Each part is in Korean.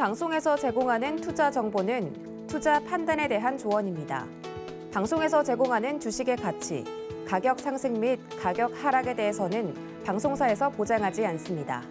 방송에서 제공하는 투자 정보는 투자 판단에 대한 조언입니다. 방송에서 제공하는 주식의 가치, 가격 상승 및 가격 하락에 대해서는 방송사에서 보장하지 않습니다.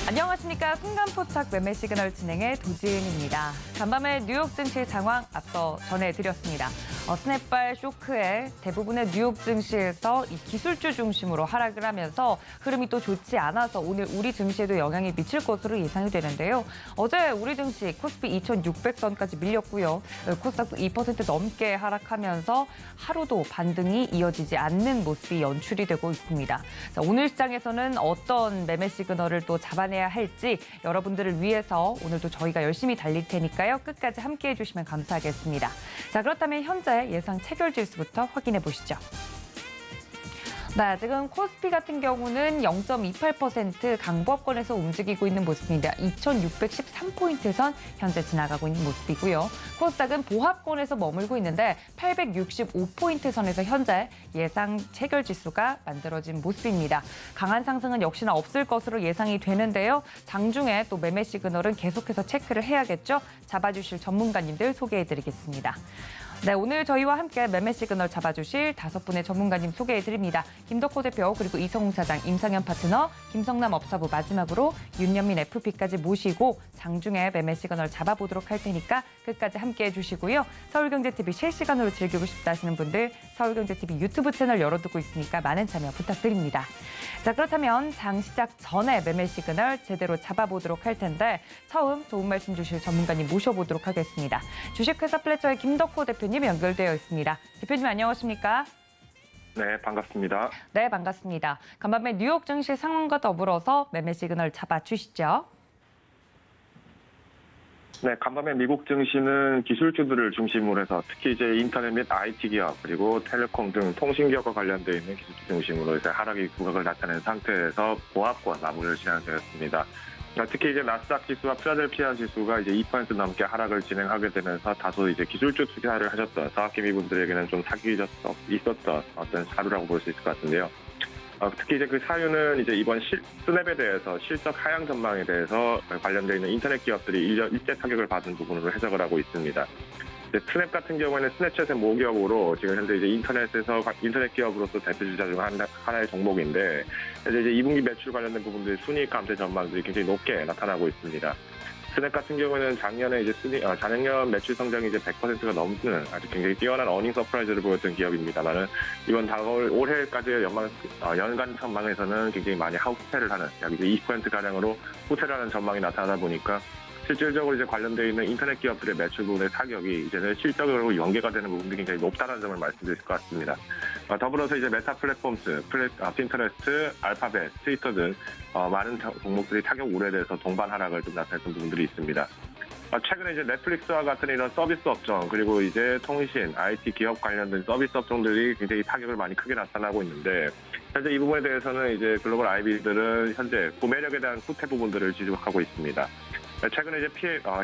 안녕하십니까. 순간포착 매매 시그널 진행의 도지은입니다. 간밤에 뉴욕 증시 상황 앞서 전해드렸습니다. 스냅발 쇼크에 대부분의 뉴욕 증시에서 이 기술주 중심으로 하락을 하면서 흐름이 또 좋지 않아서 오늘 우리 증시에도 영향이 미칠 것으로 예상이 되는데요. 어제 우리 증시 코스피 2,600선까지 밀렸고요. 코스닥도 2% 넘게 하락하면서 하루도 반등이 이어지지 않는 모습이 연출이 되고 있습니다. 자, 오늘 시장에서는 어떤 매매 시그널을 또 잡아내야 할지 여러분들을 위해서 오늘도 저희가 열심히 달릴 테니까요. 끝까지 함께해 주시면 감사하겠습니다. 자, 그렇다면 현재 예상 체결 지수부터 확인해 보시죠. 네, 지금 코스피 같은 경우는 0.28% 강보합권에서 움직이고 있는 모습입니다. 2,613포인트 선 현재 지나가고 있는 모습이고요. 코스닥은 보합권에서 머물고 있는데 865포인트 선에서 현재 예상 체결 지수가 만들어진 모습입니다. 강한 상승은 역시나 없을 것으로 예상이 되는데요. 장중에 또 매매 시그널은 계속해서 체크를 해야겠죠. 잡아주실 전문가님들 소개해드리겠습니다. 네, 오늘 저희와 함께 매매 시그널 잡아주실 5분의 전문가님 소개해드립니다. 김덕호 대표, 그리고 이성웅 사장, 임상현 파트너, 김성남 업사부, 마지막으로 윤현민 FP까지 모시고 장중에 매매 시그널 잡아보도록 할 테니까 끝까지 함께해 주시고요. 서울경제TV 실시간으로 즐기고 싶다 하시는 분들 서울경제TV 유튜브 채널 열어두고 있으니까 많은 참여 부탁드립니다. 자, 그렇다면 장 시작 전에 매매 시그널 제대로 잡아보도록 할 텐데 처음 좋은 말씀 주실 전문가님 모셔보도록 하겠습니다. 주식회사 플래처의 김덕호 대표님 연결되어 있습니다. 대표님 안녕하십니까? 네, 반갑습니다. 네, 반갑습니다. 간밤에 뉴욕 증시 상황과 더불어서 매매 시그널 잡아주시죠. 네, 간밤에 미국 증시는 기술주들을 중심으로 해서 특히 이제 인터넷 및 IT 기업 그리고 텔레콤 등 통신 기업과 관련되어 있는 기술주 중심으로 이제 하락의 구각을 나타낸 상태에서 보합권 마무리를 진행되었습니다. 특히 이제 나스닥 지수와 필라델피아 지수가 이제 2% 넘게 하락을 진행하게 되면서 다소 이제 기술주 투자를 하셨던 사학기미분들에게는 좀 사기가 있었던 어떤 하루라고 볼 수 있을 것 같은데요. 특히 이제 그 사유는 이제 이번 스냅에 대해서 실적 하향 전망에 대해서 관련되어 있는 인터넷 기업들이 일제 타격을 받은 부분으로 해석을 하고 있습니다. 스냅 같은 경우에는 스냅챗의 모기업으로 지금 현재 이제 인터넷 기업으로서 대표주자 중 하나의 종목인데 이제 2분기 매출 관련된 부분들이 순이익 감퇴 전망들이 굉장히 높게 나타나고 있습니다. 스냅 같은 경우에는 작년에 이제 작년 매출 성장이 이제 100%가 넘는 아주 굉장히 뛰어난 어닝 서프라이즈를 보였던 기업입니다만은 이번 다가올 올해까지의 연간 전망에서는 굉장히 많이 후퇴를 하는 약 이제 20% 가량으로 후퇴를 하는 전망이 나타나다 보니까 실질적으로 이제 관련되어 있는 인터넷 기업들의 매출 부분의 타격이 이제는 실적으로 연계가 되는 부분들이 굉장히 높다는 점을 말씀드릴 것 같습니다. 더불어서 이제 메타 플랫폼스, 핀터레스트, 알파벳, 트위터 등 많은 종목들이 타격 우려에 대해서 동반 하락을 좀 나타냈던 부분들이 있습니다. 최근에 이제 넷플릭스와 같은 이런 서비스 업종 그리고 이제 통신, IT 기업 관련된 서비스 업종들이 굉장히 타격을 많이 크게 나타나고 있는데 현재 이 부분에 대해서는 이제 글로벌 IB들은 현재 구매력에 대한 후퇴 부분들을 지적하고 있습니다. 최근에 이제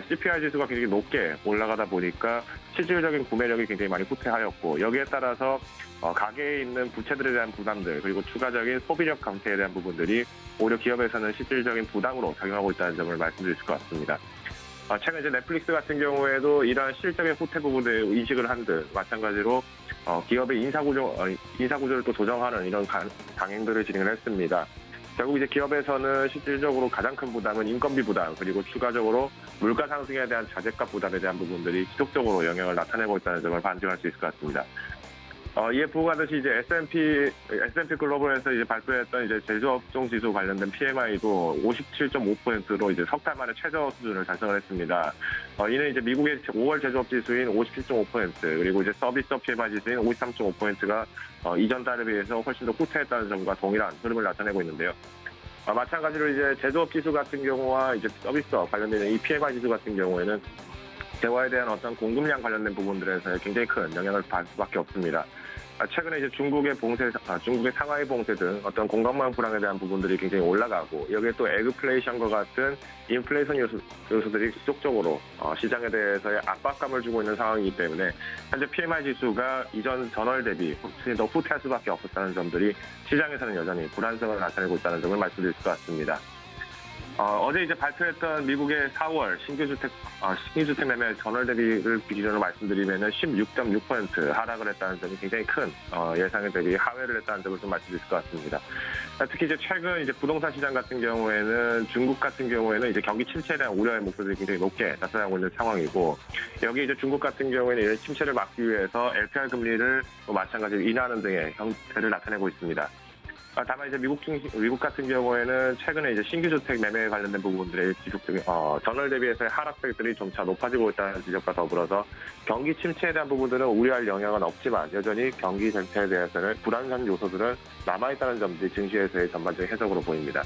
CPI 지수가 굉장히 높게 올라가다 보니까 실질적인 구매력이 굉장히 많이 후퇴하였고 여기에 따라서 가계에 있는 부채들에 대한 부담들 그리고 추가적인 소비력 감퇴에 대한 부분들이 오히려 기업에서는 실질적인 부담으로 작용하고 있다는 점을 말씀드릴 수 같습니다. 최근 이제 넷플릭스 같은 경우에도 이러한 실적의 후퇴 부분을 인식을 한 듯 마찬가지로 기업의 인사구조를 또 조정하는 이런 강행들을 진행을 했습니다. 결국 이제 기업에서는 실질적으로 가장 큰 부담은 인건비 부담 그리고 추가적으로 물가 상승에 대한 자재값 부담에 대한 부분들이 지속적으로 영향을 나타내고 있다는 점을 반증할 수 있을 것 같습니다. 이에 부응하듯이 이제 S&P 글로벌에서 이제 발표했던 이제 제조업종 지수 관련된 PMI도 57.5%로 이제 석 달 만에 최저 수준을 달성을 했습니다. 이는 이제 미국의 5월 제조업 지수인 57.5% 그리고 이제 서비스업 PMI 지수인 53.5%가 이전 달에 비해서 훨씬 더 후퇴했다는 점과 동일한 흐름을 나타내고 있는데요. 마찬가지로 이제 제조업 지수 같은 경우와 이제 서비스업 관련된 이 PMI 지수 같은 경우에는 재화에 대한 어떤 공급량 관련된 부분들에서 굉장히 큰 영향을 받을 수밖에 없습니다. 최근에 이제 중국의 상하이 봉쇄 등 어떤 공급망 불황에 대한 부분들이 굉장히 올라가고 여기에 또 에그플레이션과 같은 인플레이션 요소들이 지속적으로 시장에 대해서의 압박감을 주고 있는 상황이기 때문에 현재 PMI 지수가 이전 전월 대비 훨씬 더 후퇴할 수밖에 없었다는 점들이 시장에서는 여전히 불안성을 나타내고 있다는 점을 말씀드릴 것 같습니다. 어제 이제 발표했던 미국의 4월 신규주택 매매 전월 대비를 기준으로 말씀드리면은 16.6% 하락을 했다는 점이 굉장히 큰 예상에 대비 하회를 했다는 점을 좀 말씀드릴 것 같습니다. 특히 이제 최근 이제 부동산 시장 같은 경우에는 중국 같은 경우에는 이제 경기 침체에 대한 우려의 목소리들이 굉장히 높게 나타나고 있는 상황이고 여기 이제 중국 같은 경우에는 이런 침체를 막기 위해서 LPR 금리를 또 마찬가지로 인하하는 등의 형태를 나타내고 있습니다. 다만 이제 미국 같은 경우에는 최근에 이제 신규 주택 매매에 관련된 부분들의 지속적인 전월 대비해서의 하락세들이 점차 높아지고 있다는 지적과 더불어서 경기 침체에 대한 부분들은 우려할 영향은 없지만 여전히 경기 전체에 대해서는 불안한 요소들은 남아있다는 점들이 증시에서의 전반적인 해석으로 보입니다.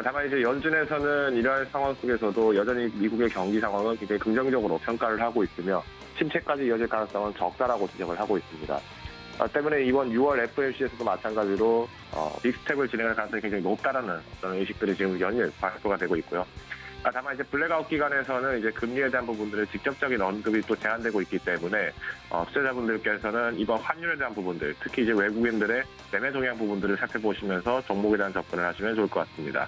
다만 이제 연준에서는 이러한 상황 속에서도 여전히 미국의 경기 상황은 굉장히 긍정적으로 평가를 하고 있으며 침체까지 이어질 가능성은 적다라고 지적을 하고 있습니다. 때문에 이번 6월 FOMC에서도 마찬가지로 빅스텝을 진행할 가능성이 굉장히 높다라는 어떤 의식들이 지금 연일 발표가 되고 있고요. 다만 이제 블랙아웃 기간에서는 이제 금리에 대한 부분들의 직접적인 언급이 또 제한되고 있기 때문에 투자자분들께서는 이번 환율에 대한 부분들, 특히 이제 외국인들의 매매 동향 부분들을 살펴보시면서 종목에 대한 접근을 하시면 좋을 것 같습니다.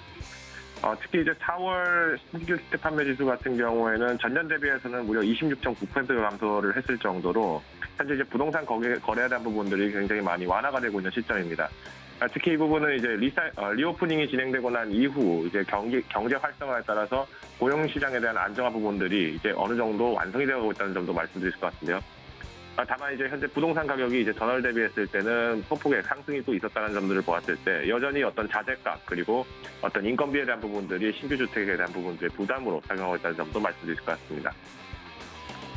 특히 이제 4월 신규 주택 판매 지수 같은 경우에는 전년 대비해서는 무려 26.9% 감소를 했을 정도로 현재 이제 부동산 거래에 대한 부분들이 굉장히 많이 완화가 되고 있는 시점입니다. 특히 이 부분은 이제 리오프닝이 진행되고 난 이후 이제 경제 활성화에 따라서 고용 시장에 대한 안정화 부분들이 이제 어느 정도 완성이 되고 있다는 점도 말씀드릴 것 같은데요. 다만 이제 현재 부동산 가격이 이제 전월 대비했을 때는 소폭의 상승이 또 있었다는 점들을 보았을 때 여전히 어떤 자재값 그리고 어떤 인건비에 대한 부분들이 신규 주택에 대한 부분들의 부담으로 작용하고 있다는 점도 말씀드릴 것 같습니다.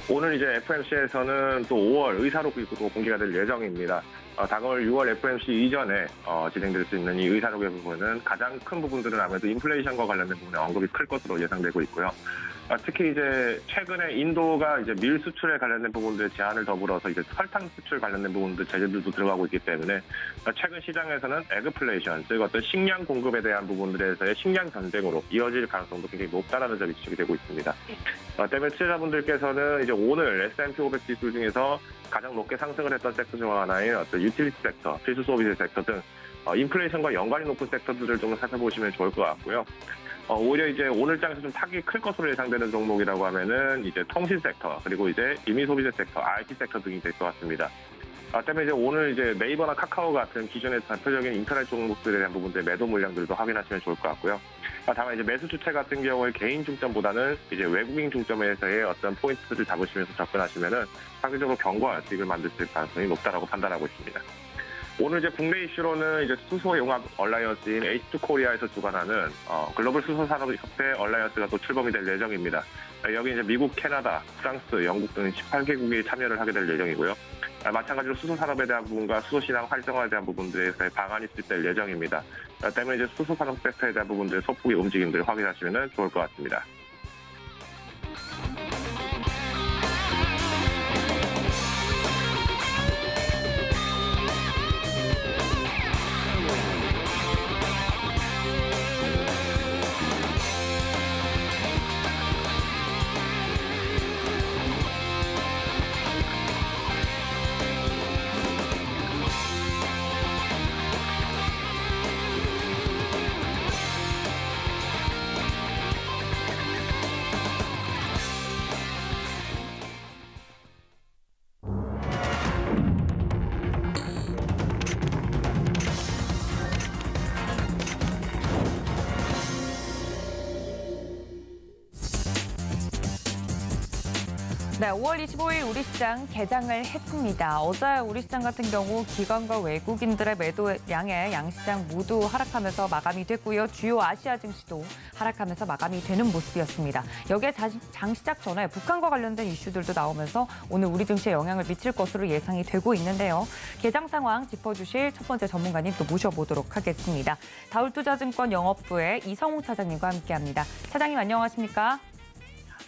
오늘 이제 FOMC에서는 또 5월 의사록이 공개가 될 예정입니다. 다가올 6월 FOMC 이전에 진행될 수 있는 이 의사록의 부분은 가장 큰 부분들은 아무래도 인플레이션과 관련된 부분에 언급이 클 것으로 예상되고 있고요. 특히 이제 최근에 인도가 이제 밀 수출에 관련된 부분들 제한을 더불어서 이제 설탕 수출 관련된 부분들 제재들도 들어가고 있기 때문에 최근 시장에서는 에그플레이션, 즉 어떤 식량 공급에 대한 부분들에서의 식량 전쟁으로 이어질 가능성도 굉장히 높다라는 점이 지적이 되고 있습니다. 때문에 투자자분들께서는 이제 오늘 S&P 500 지수 중에서 가장 높게 상승을 했던 섹터 중 하나인 어떤 유틸리티 섹터, 필수 서비스 섹터 등 인플레이션과 연관이 높은 섹터들을 좀 살펴보시면 좋을 것 같고요. 오히려 이제 오늘 장에서 좀 타격이 클 것으로 예상되는 종목이라고 하면은 이제 통신 섹터 그리고 이제 임의 소비재 섹터, IT 섹터 등이 될 것 같습니다. 때문에 이제 오늘 이제 네이버나 카카오 같은 기존의 대표적인 인터넷 종목들에 대한 부분들 매도 물량들도 확인하시면 좋을 것 같고요. 다만 이제 매수 주체 같은 경우에 개인 중점보다는 이제 외국인 중점에서의 어떤 포인트를 잡으시면서 접근하시면은 상대적으로 견고한 수익을 만들 수 있을 가능성이 높다라고 판단하고 있습니다. 오늘 이제 국내 이슈로는 이제 수소 용합 얼라이언스인 H2 코리아에서 주관하는 글로벌 수소 산업 협회 얼라이언스가 또 출범이 될 예정입니다. 여기 이제 미국, 캐나다, 프랑스, 영국 등 18개국이 참여를 하게 될 예정이고요. 마찬가지로 수소 산업에 대한 부분과 수소 시장 활성화에 대한 부분들에서의 방안이 수립될 예정입니다. 때문에 이제 수소 산업 섹터에 대한 부분들의 소폭의 움직임들을 확인하시면 좋을 것 같습니다. 네, 5월 25일 우리 시장 개장을 했습니다. 어제 우리 시장 같은 경우 기관과 외국인들의 매도량에 양시장 모두 하락하면서 마감이 됐고요. 주요 아시아 증시도 하락하면서 마감이 되는 모습이었습니다. 여기에 장 시작 전에 북한과 관련된 이슈들도 나오면서 오늘 우리 증시에 영향을 미칠 것으로 예상이 되고 있는데요. 개장 상황 짚어주실 첫 번째 전문가님 또 모셔보도록 하겠습니다. 다울투자증권 영업부의 이성우 차장님과 함께합니다. 차장님 안녕하십니까?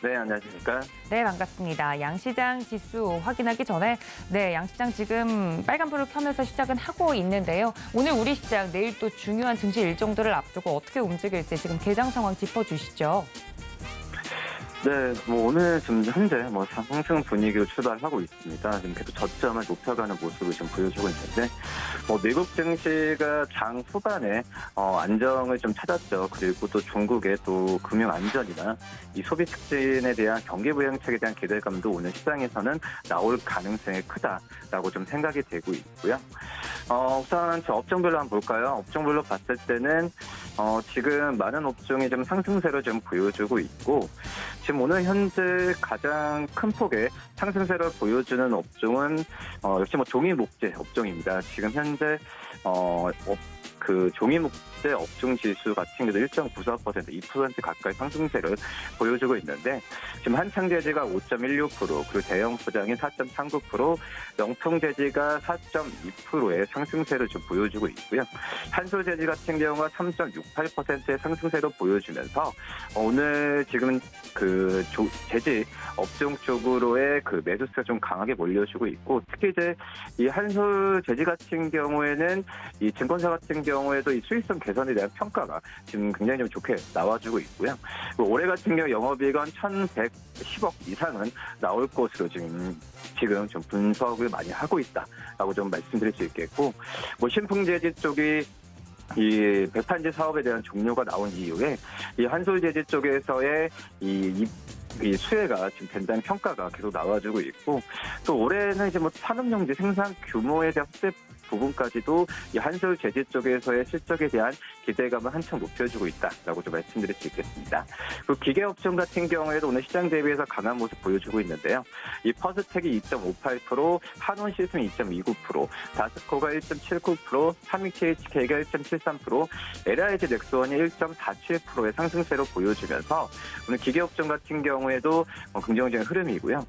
네, 안녕하십니까. 네, 반갑습니다. 양시장 지수 확인하기 전에 양시장 지금 빨간불을 켜면서 시작은 하고 있는데요. 오늘 우리 시장 내일 또 중요한 증시 일정들을 앞두고 어떻게 움직일지 지금 개장 상황 짚어주시죠. 네, 오늘 지금 현재 상승 분위기로 출발하고 있습니다. 지금 계속 저점을 높여가는 모습을 지금 보여주고 있는데, 미국 증시가 장 후반에 안정을 좀 찾았죠. 그리고 또 중국의 또 금융 안전이나 이 소비 촉진에 대한 경기 부양책에 대한 기대감도 오늘 시장에서는 나올 가능성이 크다라고 좀 생각이 되고 있고요. 우선 저 업종별로 한번 볼까요? 업종별로 봤을 때는 지금 많은 업종이 좀 상승세를 좀 보여주고 있고, 지금 오늘 현재 가장 큰 폭의 상승세를 보여주는 업종은 역시 종이 목재 업종입니다. 지금 현재 그 종이 목재 업종 지수 같은 경우도 1.94%, 2% 가까이 상승세를 보여주고 있는데, 지금 한창재지가 5.16%, 그리고 대형 포장이 4.39%, 명품재지가 4.2%의 상승세를 좀 보여주고 있고요. 한솔재지 같은 경우가 3.68%의 상승세를 보여주면서 오늘 지금 그 재지 업종 쪽으로의 그 매수세가 좀 강하게 몰려주고 있고, 특히 이제 이 한솔재지 같은 경우에는 이 증권사 같은 경우에도 이 수익성 개선에 대한 평가가 지금 굉장히 좀 좋게 나와주고 있고요. 올해 같은 경우 영업이익은 1,110억 이상은 나올 것으로 지금 좀 분석을 많이 하고 있다라고 좀 말씀드릴 수 있겠고, 신풍재지 쪽이 이 배판지 사업에 대한 종료가 나온 이후에 이 한솔재지 쪽에서의 이 수혜가 지금 된다는 평가가 계속 나와주고 있고, 또 올해는 이제 산업용지 생산 규모에 대한 확대 부분까지도 이 한솔재지 쪽에서의 실적에 대한 기대감을 한층 높여주고 있다라고 좀 말씀드릴 수 있겠습니다. 그리고 기계업종 같은 경우에도 오늘 시장 대비해서 강한 모습 보여주고 있는데요. 이 퍼스텍이 2.58%, 한원 시스템이 2.29%, 다스코가 1.79%, 삼익KHK가 1.73%, LIG 넥스원이 1.47%의 상승세로 보여주면서 오늘 기계업종 같은 경우에도 긍정적인 흐름이고요.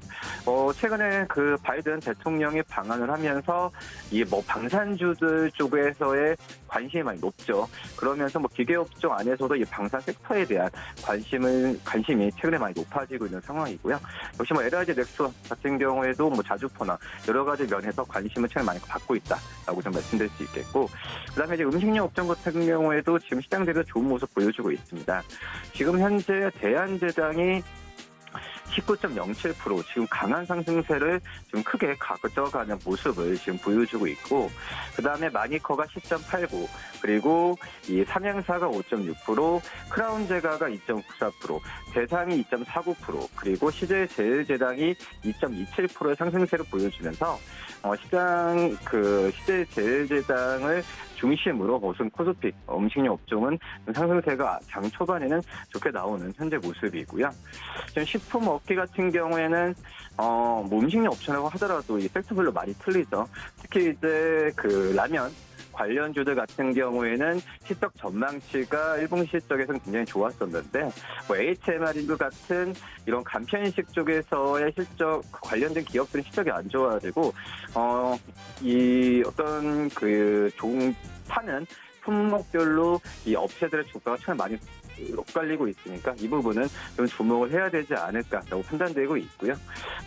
최근에 그 바이든 대통령이 방한을 하면서 이 방산주들 쪽에서의 관심이 많이 높죠. 그러면서 기계업종 안에서도 이 방산 섹터에 대한 관심이 최근에 많이 높아지고 있는 상황이고요. 역시 LIG 넥스원 같은 경우에도 자주포나 여러 가지 면에서 관심을 최근에 많이 받고 있다라고 좀 말씀드릴 수 있겠고, 그다음에 이제 음식료 업종 같은 경우에도 지금 시장 대비해서 좋은 모습 보여주고 있습니다. 지금 현재 대한제당이 19.07% 지금 강한 상승세를 지금 크게 가져가는 모습을 지금 보여주고 있고, 그 다음에 마니커가 10.89, 그리고 이 삼양사가 5.6%, 크라운제가가 2.94%, 대상이 2.49%, 그리고 CJ제일제당이 2.27%의 상승세를 보여주면서 CJ제일제당을 중심으로 무슨 코스피 음식료 업종은 상승세가 장 초반에는 좋게 나오는 현재 모습이고요. 지금 식품 업계 같은 경우에는 음식료 업종이라고 하더라도 이 섹터별로 많이 틀리죠. 특히 이제 그 라면 관련주들 같은 경우에는 실적 전망치가 1분기 실적에서는 굉장히 좋았었는데, HMR인구 같은 이런 간편식 쪽에서의 실적 관련된 기업들은 실적이 안 좋아지고, 이 어떤 파는 품목별로 이 업체들의 주가가 참 많이 엇갈리고 있으니까 이 부분은 좀 주목을 해야 되지 않을까라고 판단되고 있고요.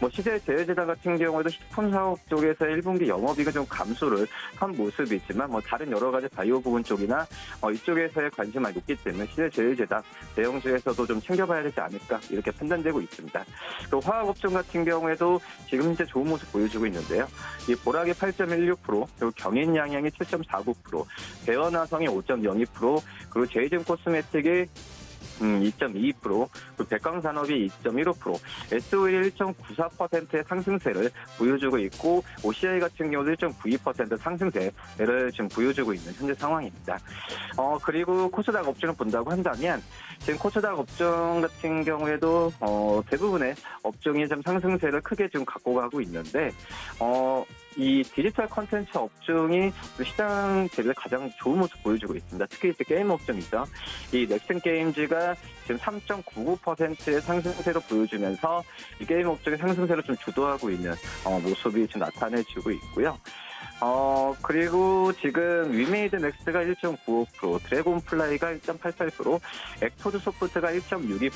CJ제일제당 같은 경우에도 식품 사업 쪽에서 1분기 영업이익은 좀 감소를 한 모습이지만 다른 여러 가지 바이오 부분 쪽이나 이쪽에서의 관심이 많이 높기 때문에 CJ제일제당 대형주에서도 좀 챙겨봐야 되지 않을까 이렇게 판단되고 있습니다. 또 화학업종 같은 경우에도 지금 현재 좋은 모습 보여주고 있는데요. 이 보락이 8.16%, 그리고 경인양양이 7.49%, 대원화성이 5.02%, 그리고 제이즘 코스메틱이 2.22%, 그리고 백광산업이 2.15%, SOE 1.94%의 상승세를 보여주고 있고, OCI 같은 경우도 1.92% 상승세를 지금 보여주고 있는 현재 상황입니다. 그리고 코스닥 업종을 본다고 한다면, 지금 코스닥 업종 같은 경우에도 대부분의 업종이 좀 상승세를 크게 지금 갖고 가고 있는데, 이 디지털 콘텐츠 업종이 시장 대비해서 가장 좋은 모습 보여주고 있습니다. 특히 이제 게임 업종이죠. 이 넥슨 게임즈가 지금 3.99%의 상승세로 보여주면서 이 게임 업종의 상승세를 좀 주도하고 있는 모습이 지금 나타내주고 있고요. 그리고 지금 위메이드 넥스가 1.95%, 드래곤플라이가 1.88%, 엑토드 소프트가 1.62%,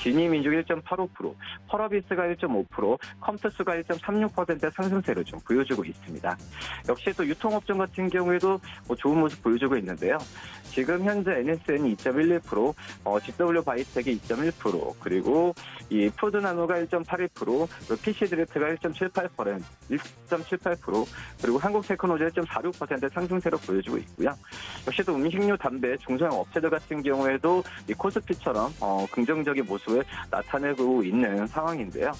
지니민족 1.85%, 펄어비스가 1.5%, 컴투스가 1.36%의 상승세를 좀 보여주고 있습니다. 역시 또 유통업종 같은 경우에도 좋은 모습 보여주고 있는데요. 지금 현재 NSN이 2.11%, GW 바이텍이 2.1%, 그리고 이 푸드나노가 1.81%, PC드레트가 1.78%, 그리고 한국테크노즈 1.46%의 상승세로 보여주고 있고요. 역시 또 음식료, 담배, 중소형 업체들 같은 경우에도 이 코스피처럼 긍정적인 모습을 나타내고 있는 상황인데요.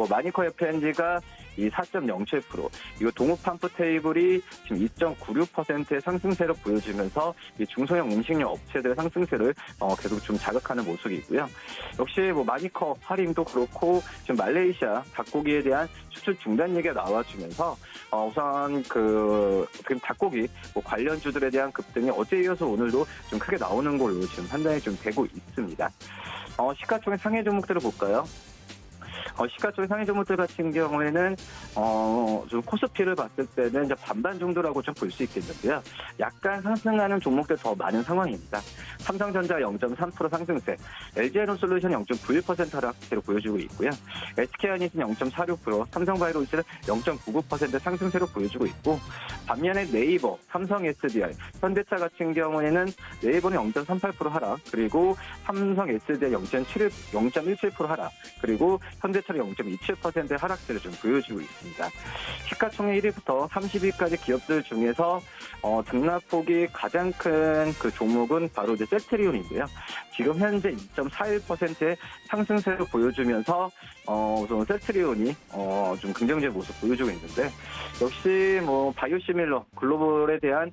마니커 FNG가 이 4.07%, 이거 동욱팜프 테이블이 지금 2.96%의 상승세를 보여주면서 이 중소형 음식료 업체들의 상승세를 계속 좀 자극하는 모습이고요. 역시 마니커, 하림도 그렇고 지금 말레이시아 닭고기에 대한 수출 중단 얘기가 나와주면서 우선 닭고기 관련주들에 대한 급등이 어제에 이어서 오늘도 좀 크게 나오는 걸로 지금 판단이 좀 되고 있습니다. 시가총액 상해 종목들을 볼까요? 시가총액 상해 종목들 같은 경우에는 좀 코스피를 봤을 때는 이제 반반 정도라고 좀 볼 수 있겠는데요. 약간 상승하는 종목들 더 많은 상황입니다. 삼성전자 0.3% 상승세, LG에너솔루션이 0.91% 하락세로 보여주고 있고요. SK하이닉스는 0.46%, 삼성바이오로직은 0.99% 상승세로 보여주고 있고, 반면에 네이버, 삼성 SDI, 현대차 같은 경우에는 네이버는 0.38% 하락, 그리고 삼성 SDI 0.17% 하락, 그리고 현대차는 0.27%의 하락세를 좀 보여주고 있습니다. 시가총액 1위부터 30위까지 기업들 중에서 등락폭이 가장 큰 그 종목은 바로 이제 셀트리온인데요. 지금 현재 2.41%의 상승세를 보여주면서 우선 셀트리온이 좀 긍정적인 모습 보여주고 있는데, 역시 바이오시밀러 글로벌에 대한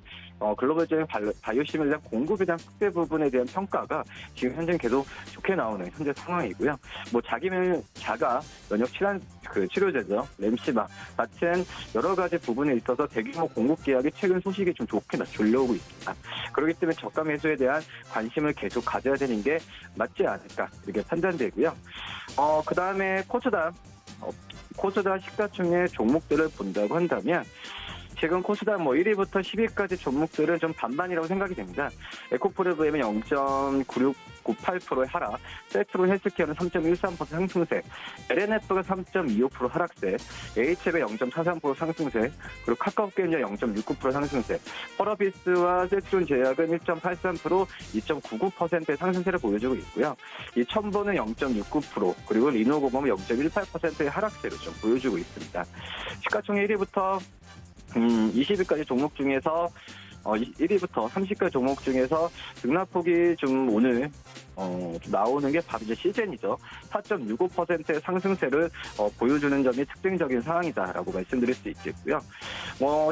글로벌적인 바이오시밀러 대한 공급에 대한 확대 부분에 대한 평가가 지금 현재 계속 좋게 나오는 현재 상황이고요. 자가 면역 치료제죠, 램시마 같은 여러 가지 부분에 있어서 대규모 공급 계약이 최근 소식이 좀 좋게 졸려오고 있습니다. 그렇기 때문에 저가 매수에 대한 관심을 계속 가져야 되는 게 맞지 않을까 이렇게 판단되고요. 그 다음에 코스닥 시가총액 종목들을 본다고 한다면, 지금 코스닥 1위부터 10위까지 종목들은 좀 반반이라고 생각이 됩니다. 에코프레브엠은 0.9698%의 하락, 셀트론 헬스케어는 3.13% 상승세, LNF가 3.25% 하락세, HF의 0.43% 상승세, 그리고 카카오게임즈 0.69% 상승세, 펄어비스와 셀트론 제약은 1.83%, 2.99%의 상승세를 보여주고 있고요. 이 첨보는 0.69%, 그리고 리노공업은 0.18%의 하락세를 좀 보여주고 있습니다. 시가총액 1위부터 20위까지 종목 중에서 1위부터 30위까지 종목 중에서 등락폭이 좀 오늘 좀 나오는 게 바로 이제 시젠이죠. 4.65%의 상승세를 보여주는 점이 특징적인 상황이다라고 말씀드릴 수 있겠고요.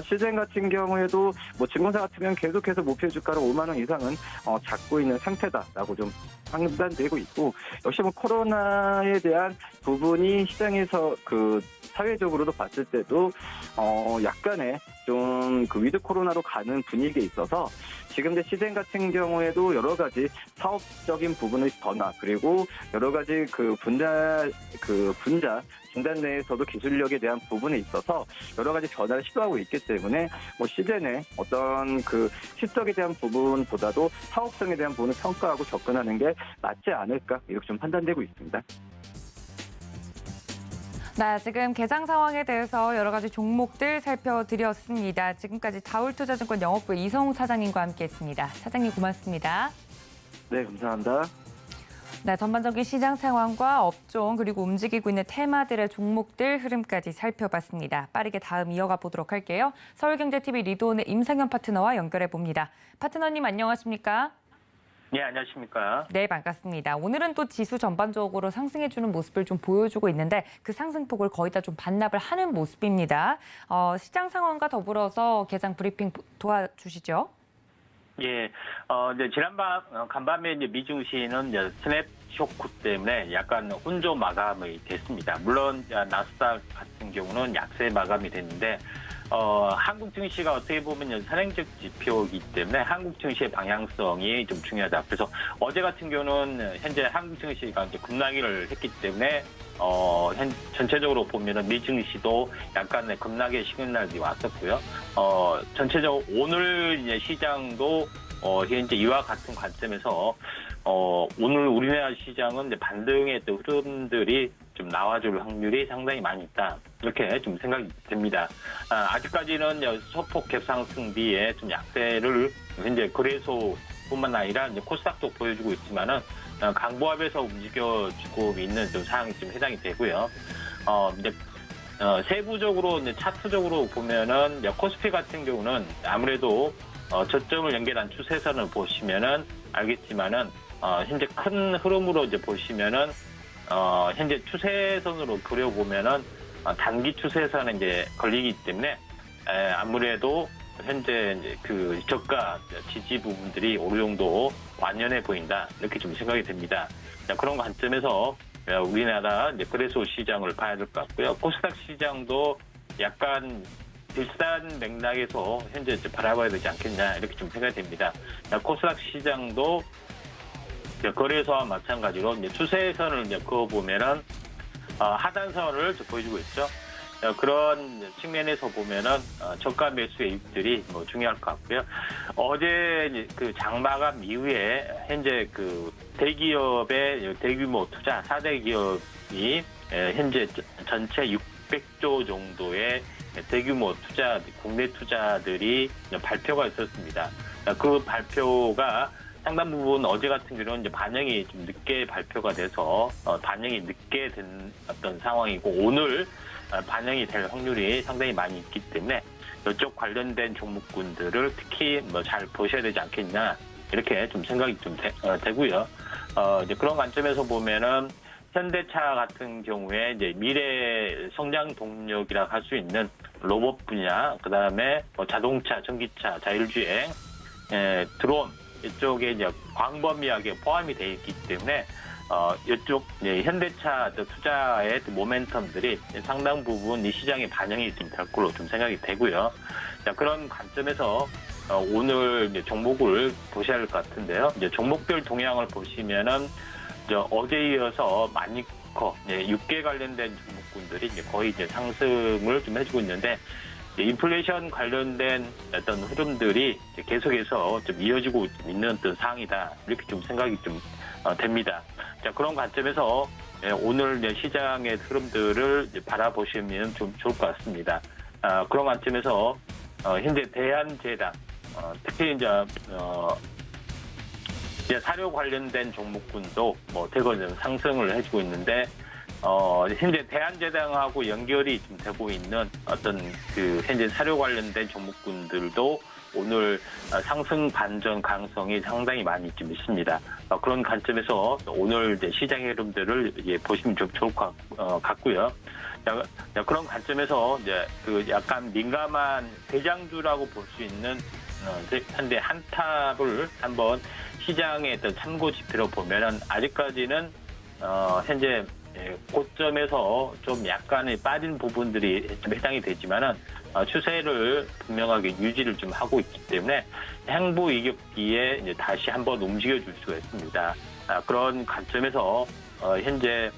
시젠 같은 경우에도 증권사 같으면 계속해서 목표 주가를 5만 원 이상은 잡고 있는 상태다라고 좀 판단되고 있고, 역시 코로나에 대한 부분이 시장에서 사회적으로도 봤을 때도 약간의 좀 위드 코로나로 가는 분위기에 있어서 지금 이제 시젠 같은 경우에도 여러 가지 사업적인 부분의 변화, 그리고 여러 가지 분자 진단 내에서도 기술력에 대한 부분에 있어서 여러 가지 변화를 시도하고 있기 때문에 시젠의 어떤 실적에 대한 부분보다도 사업성에 대한 부분을 평가하고 접근하는 게 맞지 않을까 이렇게 좀 판단되고 있습니다. 네, 지금 개장 상황에 대해서 여러 가지 종목들 살펴드렸습니다. 지금까지 다울투자증권 영업부 이성우 차장님과 함께했습니다. 차장님 고맙습니다. 네, 감사합니다. 네, 전반적인 시장 상황과 업종 그리고 움직이고 있는 테마들의 종목들 흐름까지 살펴봤습니다. 빠르게 다음 이어가 보도록 할게요. 서울경제TV 리드온의 임상현 파트너와 연결해 봅니다. 파트너님 안녕하십니까? 네, 안녕하십니까? 네, 반갑습니다. 오늘은 또 지수 전반적으로 상승해주는 모습을 좀 보여주고 있는데 그 상승폭을 거의 다 좀 반납을 하는 모습입니다. 시장 상황과 더불어서 개장 브리핑 도와주시죠. 예, 이제 간밤에 이제 미증시는 이제 스냅 쇼크 때문에 약간 혼조 마감이 됐습니다. 물론 나스닥 같은 경우는 약세 마감이 됐는데 한국 증시가 어떻게 보면 선행적 지표이기 때문에 한국 증시의 방향성이 좀 중요하다. 그래서 어제 같은 경우는 현재 한국 증시가 이제 급락을 했기 때문에 전체적으로 보면은 미 증시도 약간의 급락의 시그널이 왔었고요. 전체적으로 오늘 이제 시장도 현재 이와 같은 관점에서 오늘 우리나라 시장은 이제 반등의 또 흐름들이 좀 나와줄 확률이 상당히 많이 있다. 이렇게 좀 생각이 됩니다. 아직까지는 소폭 갭상승비에 좀 약세를 현재 거래소뿐만 아니라 이제 코스닥도 보여주고 있지만은 강보합에서 움직여주고 있는 좀 상황이 좀 해당이 되고요. 이제 세부적으로 이제 차트적으로 보면은 코스피 같은 경우는 아무래도 저점을 연결한 추세선을 보시면은 알겠지만은 현재 큰 흐름으로 이제 보시면은 현재 추세선으로 그려보면은 단기 추세선에 이제 걸리기 때문에 아무래도 현재 이제 그 저가 지지 부분들이 어느 정도 완연해 보인다 이렇게 좀 생각이 됩니다. 그런 관점에서 우리나라 이제 거래소 시장을 봐야 될 것 같고요. 코스닥 시장도 약간 비슷한 맥락에서 현재 이제 바라봐야 되지 않겠냐 이렇게 좀 생각이 됩니다. 코스닥 시장도 거래소와 마찬가지로 이제 추세선을 이제 그어보면은 하단선을 보여주고 있죠. 그런 측면에서 보면은 저가 매수의 이익들이 중요할 것 같고요. 어제 그 장마감 이후에 현재 그 대기업의 대규모 투자 4대 기업이 현재 전체 600조 정도의 대규모 투자 국내 투자들이 발표가 있었습니다. 그 발표가 상당 부분 어제 같은 경우는 이제 반영이 좀 늦게 발표가 돼서 반영이 늦게 된 어떤 상황이고 오늘 반영이 될 확률이 상당히 많이 있기 때문에 이쪽 관련된 종목군들을 특히 잘 보셔야 되지 않겠냐 이렇게 좀 생각이 좀 되고요. 이제 그런 관점에서 보면은 현대차 같은 경우에 이제 미래 성장 동력이라 할 수 있는 로봇 분야, 그 다음에 자동차, 전기차, 자율주행, 드론 이쪽에 이제 광범위하게 포함이 되어 있기 때문에 이쪽 현대차 투자의 모멘텀들이 상당 부분 이 시장에 반영이 좀 될 걸로 좀 생각이 되고요. 자, 그런 관점에서 오늘 이제 종목을 보셔야 할 것 같은데요. 이제 종목별 동향을 보시면은 어제 이어서 마니커 6개 관련된 종목군들이 이제 거의 이제 상승을 좀 해주고 있는데 인플레이션 관련된 어떤 흐름들이 계속해서 좀 이어지고 있는 어떤 상황이다 이렇게 좀 생각이 좀 됩니다. 자, 그런 관점에서 오늘 시장의 흐름들을 바라보시면 좀 좋을 것 같습니다. 그런 관점에서 현재 대한제당 특히 이제 사료 관련된 종목군도 대거 상승을 해주고 있는데 현재 대한제당하고 연결이 좀 되고 있는 어떤 그 현재 사료 관련된 종목군들도 오늘 상승 반전 가능성이 상당히 많이 좀 있습니다. 그런 관점에서 오늘 이제 시장의 흐름들을 보시면 좀 좋을 것 같고요. 그런 관점에서 이제 그 약간 민감한 대장주라고 볼 수 있는 현대 한탑을 한번 시장의 어떤 참고 지표로 보면은 아직까지는 현재 고점에서 좀 약간의 빠진 부분들이 좀 해당이 되지만은 추세를 분명하게 유지를 좀 하고 있기 때문에 행보 이격기에 이제 다시 한번 움직여줄 수가 있습니다. 그런 관점에서 현재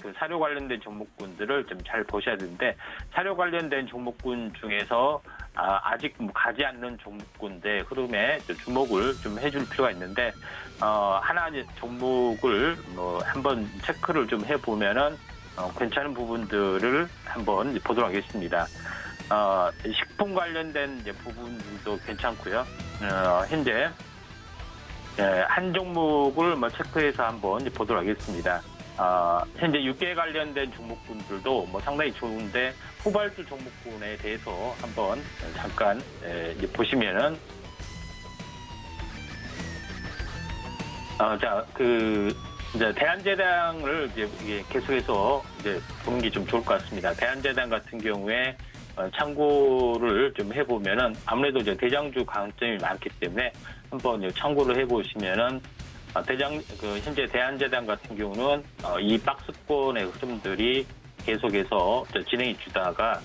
그 사료 관련된 종목군들을 좀 잘 보셔야 되는데 사료 관련된 종목군 중에서 아직 가지 않는 종목군의 흐름에 주목을 좀 해줄 필요가 있는데 하나 종목을 한번 체크를 좀 해보면은 괜찮은 부분들을 한번 보도록 하겠습니다. 식품 관련된 이제 부분들도 괜찮고요. 현재 한 종목을 체크해서 한번 보도록 하겠습니다. 현재 6개 관련된 종목군들도 상당히 좋은데 후발주 종목군에 대해서 한번 잠깐 보시면은 이제 대한제당을 이제 계속해서 보는 게 좀 좋을 것 같습니다. 대한제당 같은 경우에 참고를 좀 해보면은 아무래도 이제 대장주 강점이 많기 때문에 한번 참고를 해보시면은 현재 대한제당 같은 경우는 이 박스권의 흐름들이 계속해서 진행이 주다가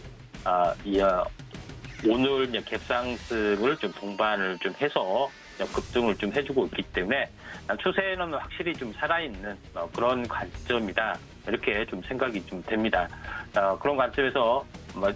오늘 이제 갭상승을 좀 동반을 좀 해서 급등을 좀 해주고 있기 때문에 추세는 확실히 좀 살아있는 그런 관점이다. 이렇게 좀 생각이 좀 됩니다. 그런 관점에서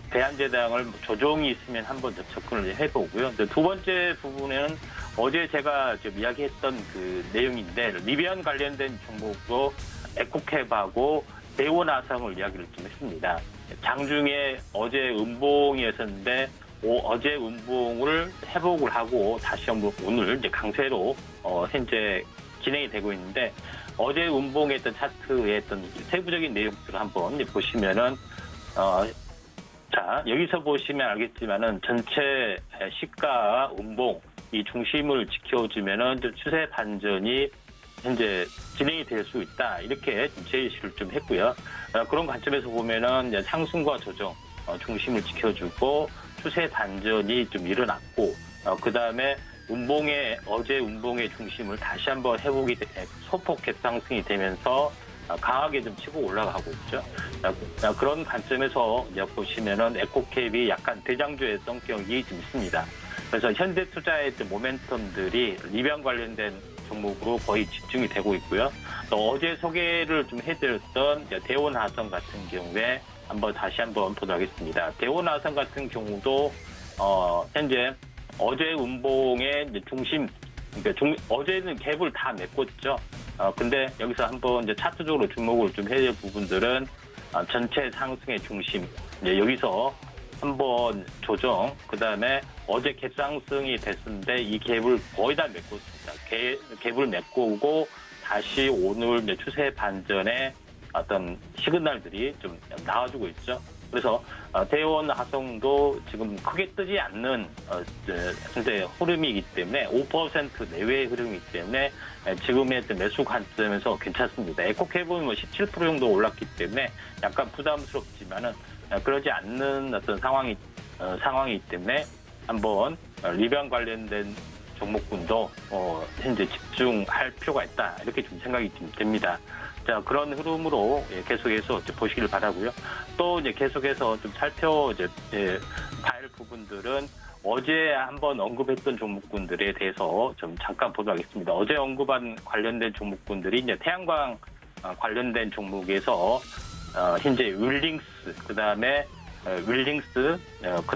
대한제당을 조정이 있으면 한번 접근을 해보고요. 두 번째 부분에는 어제 제가 좀 이야기했던 그 내용인데 리비안 관련된 종목으로 에코캡하고 대원화성을 이야기를 좀 했습니다. 장중에 어제 음봉이었었는데 어제 음봉을 회복을 하고 다시 한번 오늘 이제 강세로 현재 진행이 되고 있는데 어제 음봉했던 차트의 어떤 세부적인 내용들을 한번 보시면은 자 여기서 보시면 알겠지만은 전체 시가 음봉 이 중심을 지켜주면은 추세 반전이 현재 진행이 될 수 있다 이렇게 제시를 좀 했고요. 그런 관점에서 보면은 이제 상승과 조정 중심을 지켜주고 추세 반전이 좀 일어났고 그 다음에 어제 음봉의 중심을 다시 한번 회복이 소폭 갭상승이 되면서 강하게 좀 치고 올라가고 있죠. 그런 관점에서 이제 보시면은 에코캡이 약간 대장주의 성격이 좀 있습니다. 그래서 현대투자의 모멘텀들이 리비안 관련된 종목으로 거의 집중이 되고 있고요. 또 어제 소개를 좀 해드렸던 대원화성 같은 경우에 다시 한번 보도록 하겠습니다. 대원화성 같은 경우도 현재 어제 음봉의 이제 중심, 그러니까 어제는 갭을 다 메꿨죠. 근데 여기서 한번 이제 차트적으로 주목을 좀 해야 될 부분들은 전체 상승의 중심, 이제 여기서 한번 조정, 그 다음에 어제 갭상승이 됐는데 이 갭을 거의 다 메꿨습니다. 갭을 메꾸고 다시 오늘 이제 추세 반전의 어떤 시그널들이 좀 나와주고 있죠. 그래서 대원 화성도 지금 크게 뜨지 않는 현재 흐름이기 때문에 5% 내외의 흐름이기 때문에 지금의 매수 관점에서 괜찮습니다. 에코캡은 17% 정도 올랐기 때문에 약간 부담스럽지만은 그러지 않는 어떤 상황이기 때문에 한번 리비안 관련된 종목군도 현재 집중할 필요가 있다 이렇게 좀 생각이 좀 됩니다. 자, 그런 흐름으로 계속해서 보시길 바라고요. 또 이제 계속해서 좀 봐야 할 부분들은 어제 한번 언급했던 종목군들에 대해서 좀 잠깐 보도록 하겠습니다. 어제 언급한 관련된 종목군들이 이제 태양광 관련된 종목에서 현재 윌링스, 그다음에 윌링스,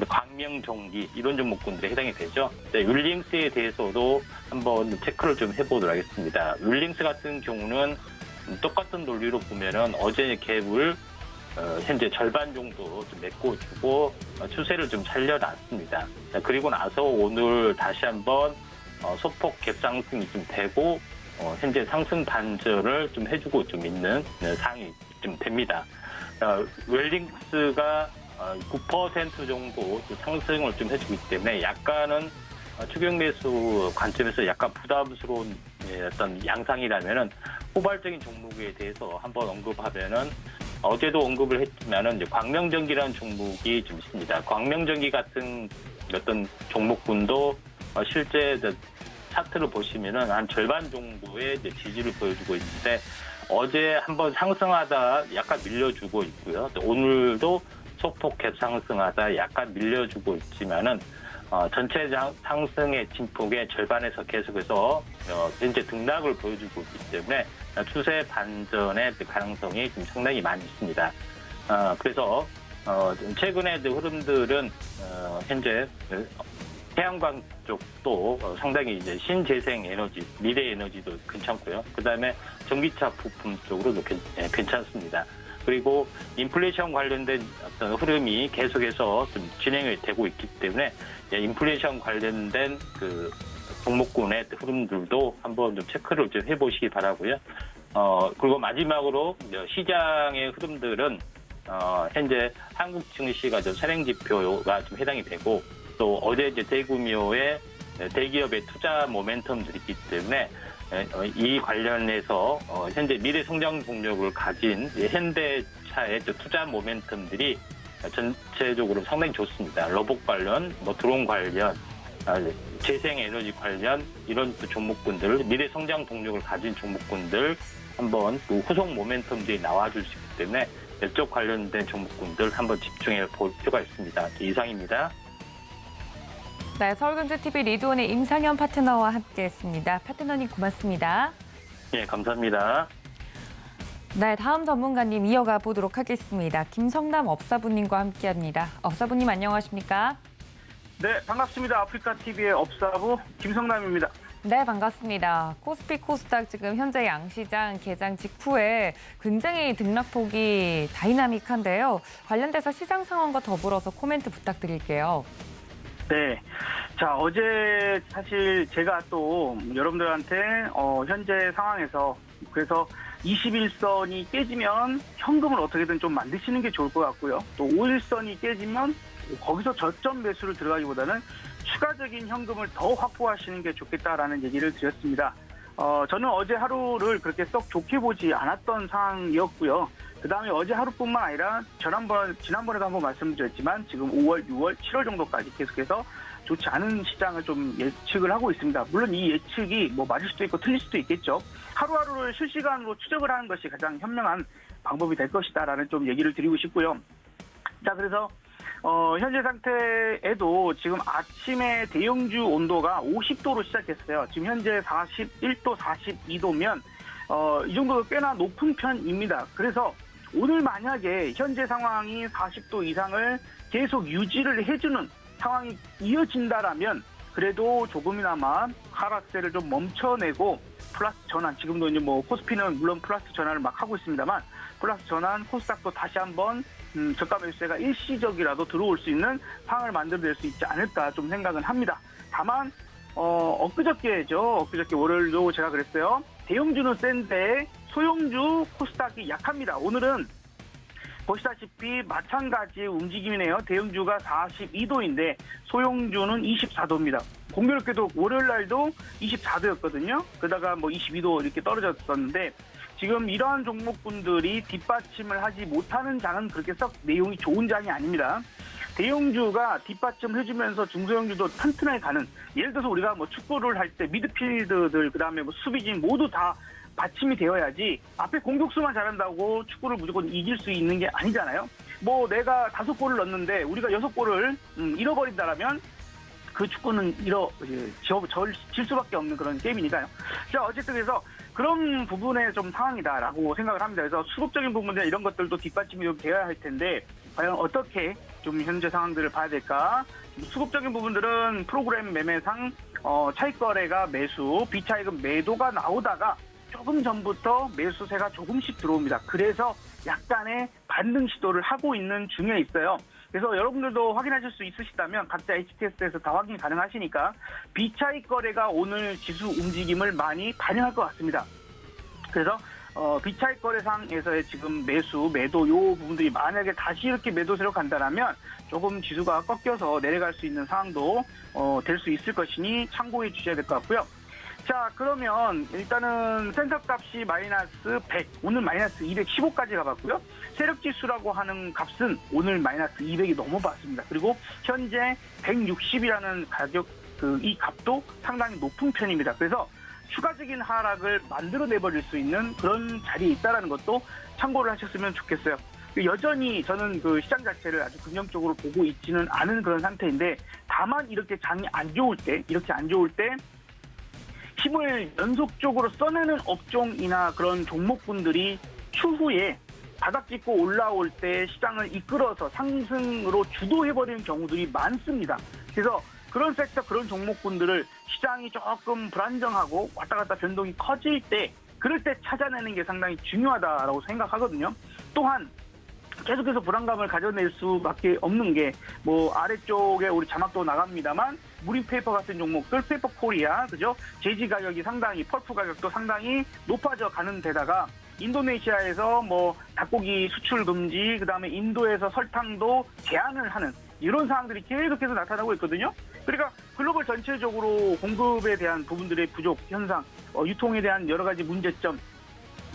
광명종기 이런 종목군들에 해당이 되죠. 윌링스에 대해서도 한번 체크를 좀 해보도록 하겠습니다. 윌링스 같은 경우는 똑같은 논리로 보면은 어제 갭을 현재 절반 정도 좀 메꿔주고 추세를 좀 살려놨습니다. 그리고 나서 오늘 다시 한번 소폭 갭상승이 좀 되고 현재 상승 반전을 좀 해주고 좀 있는 상황이 좀 됩니다. 웰링스가 9% 정도 상승을 좀 해주기 때문에 약간은 추격 매수 관점에서 약간 부담스러운 어떤 양상이라면은 후발적인 종목에 대해서 한번 언급하면은 어제도 언급을 했지만은 이제 광명전기라는 종목이 좀 있습니다. 광명전기 같은 어떤 종목군도 실제 차트를 보시면은 한 절반 정도의 지지를 보여주고 있는데 어제 한번 상승하다 약간 밀려주고 있고요. 또 오늘도 소폭 갭 상승하다 약간 밀려주고 있지만은 전체 상승의 진폭의 절반에서 계속해서 현재 등락을 보여주고 있기 때문에 추세 반전의 가능성이 좀 상당히 많이 있습니다. 그래서 최근의 흐름들은 현재 태양광 쪽도 상당히 이제 신재생 에너지, 미래 에너지도 괜찮고요. 그 다음에 전기차 부품 쪽으로도 괜찮습니다. 그리고 인플레이션 관련된 어떤 흐름이 계속해서 좀 진행이 되고 있기 때문에 인플레이션 관련된 그 종목군의 흐름들도 한번 좀 체크를 좀 해보시기 바라고요. 그리고 마지막으로 시장의 흐름들은 현재 한국 증시가 좀 선행 지표가 좀 해당이 되고 또 어제 이제 대구미호의 대기업의 투자 모멘텀들이 있기 때문에 이 관련해서 현재 미래 성장 동력을 가진 현대차의 투자 모멘텀들이 전체적으로 상당히 좋습니다. 로봇 관련, 드론 관련, 재생에너지 관련 이런 또 종목군들, 미래 성장 동력을 가진 종목군들 한번 또 후속 모멘텀들이 나와줄 수 있기 때문에 이쪽 관련된 종목군들 한번 집중해 볼 필요가 있습니다. 이상입니다. 네, 서울경제TV 리드온의 임상현 파트너와 함께했습니다. 파트너님 고맙습니다. 예, 감사합니다. 네, 다음 전문가님 이어가 보도록 하겠습니다. 김성남 업사부님과 함께합니다. 업사부님 안녕하십니까? 네, 반갑습니다. 아프리카TV의 업사부 김성남입니다. 네, 반갑습니다. 코스피 코스닥 지금 현재 양시장 개장 직후에 굉장히 등락폭이 다이나믹한데요. 관련돼서 시장 상황과 더불어서 코멘트 부탁드릴게요. 네. 자, 어제 사실 제가 또 여러분들한테 현재 상황에서 그래서 21선이 깨지면 현금을 어떻게든 좀 만드시는 게 좋을 것 같고요. 또 5일선이 깨지면 거기서 저점 매수를 들어가기보다는 추가적인 현금을 더 확보하시는 게 좋겠다라는 얘기를 드렸습니다. 저는 어제 하루를 그렇게 썩 좋게 보지 않았던 상황이었고요. 그 다음에 어제 하루뿐만 아니라 지난번에도 한번 말씀드렸지만 지금 5월, 6월, 7월 정도까지 계속해서 좋지 않은 시장을 좀 예측을 하고 있습니다. 물론 이 예측이 뭐 맞을 수도 있고 틀릴 수도 있겠죠. 하루하루를 실시간으로 추적을 하는 것이 가장 현명한 방법이 될 것이다라는 좀 얘기를 드리고 싶고요. 자, 그래서 현재 상태에도 지금 아침에 대형주 온도가 50도로 시작했어요. 지금 현재 41도, 42도면 이 정도도 꽤나 높은 편입니다. 그래서 오늘 만약에 현재 상황이 40도 이상을 계속 유지를 해주는 상황이 이어진다라면 그래도 조금이나마 하락세를 좀 멈춰내고 플러스 전환, 지금도 이제 뭐 코스피는 물론 플러스 전환을 막 하고 있습니다만 플러스 전환, 코스닥도 다시 한번 저가 매수세가 일시적이라도 들어올 수 있는 상황을 만들어낼 수 있지 않을까 좀 생각은 합니다. 다만 엊그저께 월요일도 제가 그랬어요. 대형주는 센데 소형주 코스닥이 약합니다. 오늘은 보시다시피 마찬가지의 움직임이네요. 대형주가 42도인데 소형주는 24도입니다. 공교롭게도 월요일 날도 24도였거든요. 그러다가 뭐 22도 이렇게 떨어졌었는데 지금 이러한 종목군들이 뒷받침을 하지 못하는 장은 그렇게 썩 내용이 좋은 장이 아닙니다. 대형주가 뒷받침을 해주면서 중소형주도 튼튼하게 가는, 예를 들어서 우리가 뭐 축구를 할 때 미드필더들 그다음에 뭐 수비진 모두 다 받침이 되어야지 앞에 공격수만 잘한다고 축구를 무조건 이길 수 있는 게 아니잖아요. 뭐 내가 5골을 넣었는데 우리가 6골을 잃어버린다라면 그 축구는 질 수밖에 없는 그런 게임이니까요. 자, 어쨌든 그래서 그런 부분의 좀 상황이다라고 생각을 합니다. 그래서 수급적인 부분이나 이런 것들도 뒷받침이 좀 되어야 할 텐데 과연 어떻게 좀 현재 상황들을 봐야 될까? 수급적인 부분들은 프로그램 매매상 차익 거래가 매수, 비차익은 매도가 나오다가 조금 전부터 매수세가 조금씩 들어옵니다. 그래서 약간의 반등 시도를 하고 있는 중에 있어요. 그래서 여러분들도 확인하실 수 있으시다면 각자 HTS에서 다 확인 가능하시니까 비차익 거래가 오늘 지수 움직임을 많이 반영할 것 같습니다. 그래서 비차익 거래상에서의 지금 매수, 매도 요 부분들이 만약에 다시 이렇게 매도세로 간다면 조금 지수가 꺾여서 내려갈 수 있는 상황도 될 수 있을 것이니 참고해 주셔야 될 것 같고요. 자, 그러면 일단은 센터값이 마이너스 100, 오늘 마이너스 215까지 가봤고요. 세력지수라고 하는 값은 오늘 마이너스 200이 넘어봤습니다. 그리고 현재 160이라는 가격, 이 값도 상당히 높은 편입니다. 그래서 추가적인 하락을 만들어내버릴 수 있는 그런 자리에 있다는 것도 참고를 하셨으면 좋겠어요. 여전히 저는 그 시장 자체를 아주 긍정적으로 보고 있지는 않은 그런 상태인데 다만 이렇게 장이 안 좋을 때, 힘을 연속적으로 써내는 업종이나 그런 종목군들이 추후에 바닥 짚고 올라올 때 시장을 이끌어서 상승으로 주도해버리는 경우들이 많습니다. 그래서 그런 섹터, 그런 종목군들을 시장이 조금 불안정하고 왔다 갔다 변동이 커질 때, 그럴 때 찾아내는 게 상당히 중요하다라고 생각하거든요. 또한 계속해서 불안감을 가져낼 수밖에 없는 게 뭐 아래쪽에 우리 자막도 나갑니다만 무림페이퍼 같은 종목들, 페이퍼 코리아, 그죠? 제지 가격이 상당히, 펄프 가격도 상당히 높아져 가는 데다가 인도네시아에서 뭐 닭고기 수출 금지, 그다음에 인도에서 설탕도 제한을 하는 이런 상황들이 계속해서 나타나고 있거든요. 그러니까 글로벌 전체적으로 공급에 대한 부분들의 부족 현상, 유통에 대한 여러 가지 문제점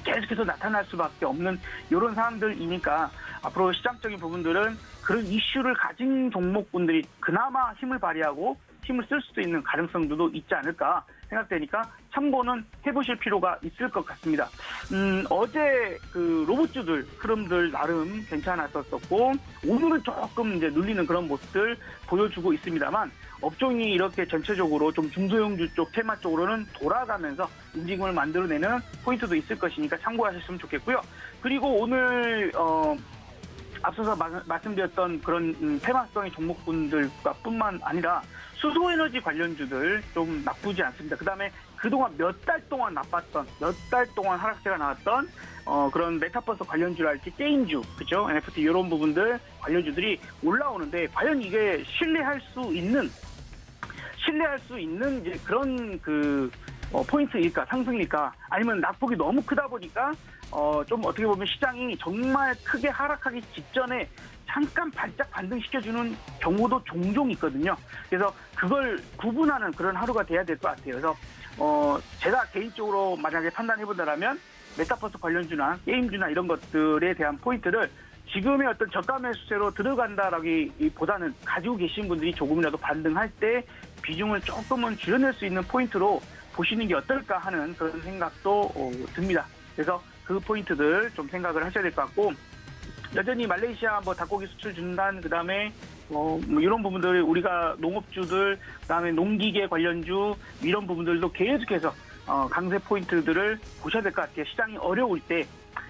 계속해서 나타날 수밖에 없는 이런 상황들이니까 앞으로 시장적인 부분들은 그런 이슈를 가진 종목군들이 그나마 힘을 발휘하고 힘을 쓸 수도 있는 가능성도 있지 않을까 생각되니까 참고는 해보실 필요가 있을 것 같습니다. 어제 그 로봇주들 흐름들 나름 괜찮았었고 오늘은 조금 이제 눌리는 그런 모습들 보여주고 있습니다만 업종이 이렇게 전체적으로 좀 중소형주 쪽 테마 쪽으로는 돌아가면서 움직임을 만들어내는 포인트도 있을 것이니까 참고하셨으면 좋겠고요. 그리고 오늘 앞서서 말씀드렸던 그런 테마성의 종목군들과 뿐만 아니라 수소에너지 관련주들 좀 나쁘지 않습니다. 그다음에 그동안 몇 달 동안 나빴던, 몇 달 동안 하락세가 나왔던 그런 메타버스 관련주랄지 게임주, 그죠? NFT 이런 부분들 관련주들이 올라오는데 과연 이게 신뢰할 수 있는 이제 그런 그 포인트일까, 상승일까, 아니면 낙폭이 너무 크다 보니까 좀 어떻게 보면 시장이 정말 크게 하락하기 직전에 잠깐 발작 반등시켜주는 경우도 종종 있거든요. 그래서 그걸 구분하는 그런 하루가 돼야 될 것 같아요. 그래서 제가 개인적으로 만약에 판단해본다면 메타버스 관련주나 게임주나 이런 것들에 대한 포인트를 지금의 어떤 저가 매수세로 들어간다라기보다는 가지고 계신 분들이 조금이라도 반등할 때 비중을 조금은 줄여낼 수 있는 포인트로 보시는 게 어떨까 하는 그런 생각도 듭니다. 그래서 그 포인트들 좀 생각을 하셔야 될 것 같고, 여전히 말레이시아 닭고기 수출 중단, 그다음에 이런 부분들 우리가 농업주들, 그다음에 농기계 관련주 이런 부분들도 계속해서 강세 포인트들을 보셔야 될 것 같아요. 시장이 어려울 때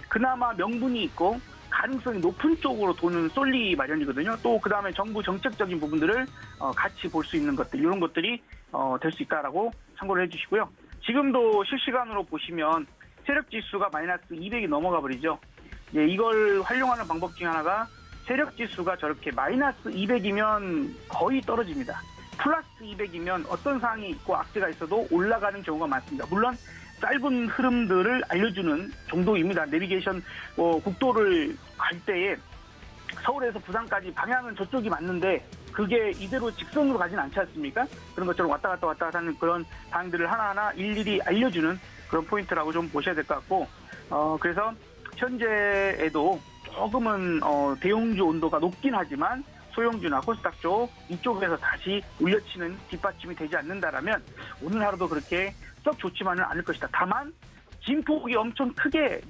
그나마 명분이 있고 가능성이 높은 쪽으로 도는 솔리 마련이거든요. 또 그다음에 정부 정책적인 부분들을 같이 볼 수 있는 것들, 이런 것들이 될 수 있다라고 참고를 해주시고요. 지금도 실시간으로 보시면 세력 지수가 마이너스 200이 넘어가 버리죠. 예, 이걸 활용하는 방법 중에 하나가 세력 지수가 저렇게 마이너스 200이면 거의 떨어집니다. 플러스 200이면 어떤 상황이 있고 악재가 있어도 올라가는 경우가 많습니다. 물론 짧은 흐름들을 알려주는 정도입니다. 내비게이션 국도를 갈 때에 서울에서 부산까지 방향은 저쪽이 맞는데 그게 이대로 직선으로 가진 않지 않습니까? 그런 것처럼 왔다 갔다 하는 그런 방향들을 하나하나 일일이 알려주는 그런 포인트라고 좀 보셔야 될 것 같고, 그래서 현재에도 조금은 대형주 온도가 높긴 하지만 소형주나 코스닥 쪽 이쪽에서 다시 울려치는 뒷받침이 되지 않는다라면 오늘 하루도 그렇게 썩 좋지만은 않을 것이다. 다만 진폭이 엄청 크게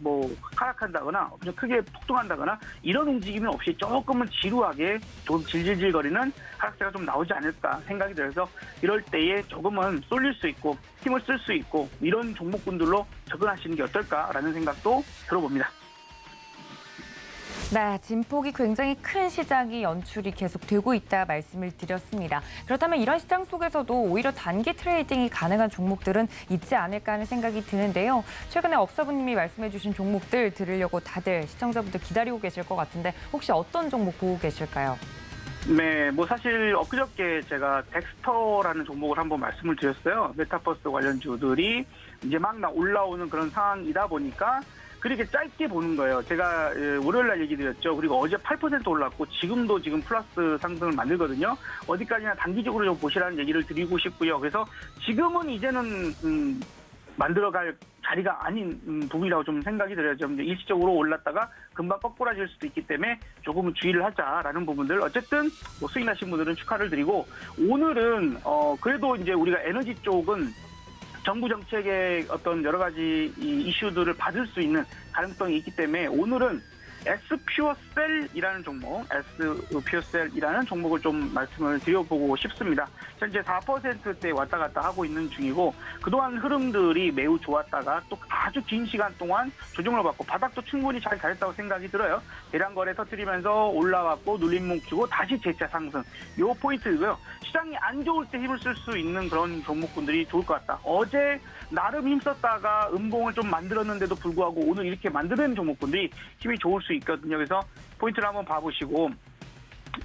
하락한다거나 엄청 크게 폭등한다거나 이런 움직임은 없이 조금은 지루하게 좀 질질질거리는 하락세가 좀 나오지 않을까 생각이 들어서 이럴 때에 조금은 쏠릴 수 있고 힘을 쓸 수 있고 이런 종목군들로 접근하시는 게 어떨까라는 생각도 들어봅니다. 네, 진폭이 굉장히 큰 시장이 연출이 계속되고 있다 말씀을 드렸습니다. 그렇다면 이런 시장 속에서도 오히려 단기 트레이딩이 가능한 종목들은 있지 않을까 하는 생각이 드는데요. 최근에 업사부님이 말씀해 주신 종목들 들으려고 다들 시청자분들 기다리고 계실 것 같은데 혹시 어떤 종목 보고 계실까요? 네, 사실 엊그저께 제가 덱스터라는 종목을 한번 말씀을 드렸어요. 메타버스 관련주들이 이제 막 올라오는 그런 상황이다 보니까 그렇게 짧게 보는 거예요. 제가 월요일 날 얘기 드렸죠. 그리고 어제 8% 올랐고 지금 플러스 상승을 만들거든요. 어디까지나 단기적으로 좀 보시라는 얘기를 드리고 싶고요. 그래서 지금은 이제는 만들어갈 자리가 아닌 부분이라고 좀 생각이 들어요. 좀 일시적으로 올랐다가 금방 꺾꾸라질 수도 있기 때문에 조금은 주의를 하자라는 부분들. 어쨌든 수익 나신 분들은 축하를 드리고, 오늘은 그래도 이제 우리가 에너지 쪽은 정부 정책의 어떤 여러 가지 이슈들을 받을 수 있는 가능성이 있기 때문에 오늘은 S퓨어셀이라는 종목을 좀 말씀을 드려보고 싶습니다. 현재 4%대 왔다 갔다 하고 있는 중이고 그동안 흐름들이 매우 좋았다가 또 아주 긴 시간 동안 조정을 받고 바닥도 충분히 잘 잘했다고 생각이 들어요. 대량 거래 터뜨리면서 올라왔고 눌림목 주고 다시 재차 상승. 요 포인트고요. 시장이 안 좋을 때 힘을 쓸 수 있는 그런 종목군들이 좋을 것 같다. 어제 나름 힘썼다가 음봉을 좀 만들었는데도 불구하고 오늘 이렇게 만드는 종목군들이 힘이 좋을 수 있거든요. 그래서 포인트를 한번 봐보시고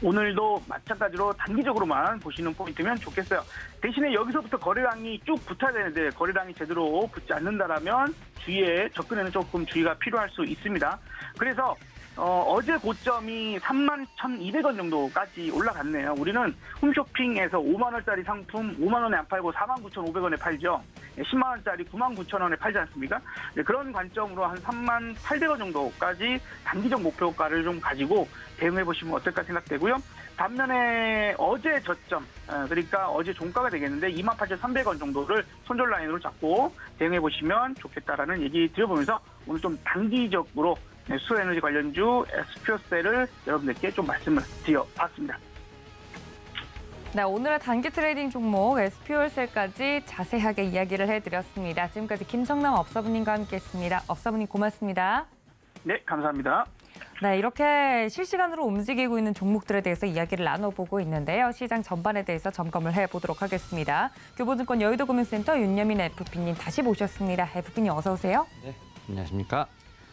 오늘도 마찬가지로 단기적으로만 보시는 포인트면 좋겠어요. 대신에 여기서부터 거래량이 쭉 붙어야 되는데 거래량이 제대로 붙지 않는다라면 주위에 접근에는 조금 주의가 필요할 수 있습니다. 그래서 어제 고점이 31,200원 정도까지 올라갔네요. 우리는 홈쇼핑에서 5만 원짜리 상품 5만 원에 안 팔고 49,500원에 팔죠. 10만 원짜리 99,000원에 팔지 않습니까? 네, 그런 관점으로 한 38,800원 정도까지 단기적 목표가를 좀 가지고 대응해 보시면 어떨까 생각되고요. 반면에 어제 저점, 그러니까 어제 종가가 되겠는데 28,300원 정도를 손절 라인으로 잡고 대응해 보시면 좋겠다라는 얘기 드려보면서 오늘 좀 단기적으로 수소에너지 관련주 SPO셀을 여러분들께 좀 말씀을 드려봤습니다. 네, 오늘의 단기 트레이딩 종목 SPO셀까지 자세하게 이야기를 해드렸습니다. 지금까지 김성남 업사부님과 함께했습니다. 업사부님 고맙습니다. 네, 감사합니다. 네, 이렇게 실시간으로 움직이고 있는 종목들에 대해서 이야기를 나눠보고 있는데요. 시장 전반에 대해서 점검을 해보도록 하겠습니다. 교보증권 여의도금융센터 윤여민 FP님 다시 모셨습니다. FP님 어서 오세요. 네, 안녕하십니까.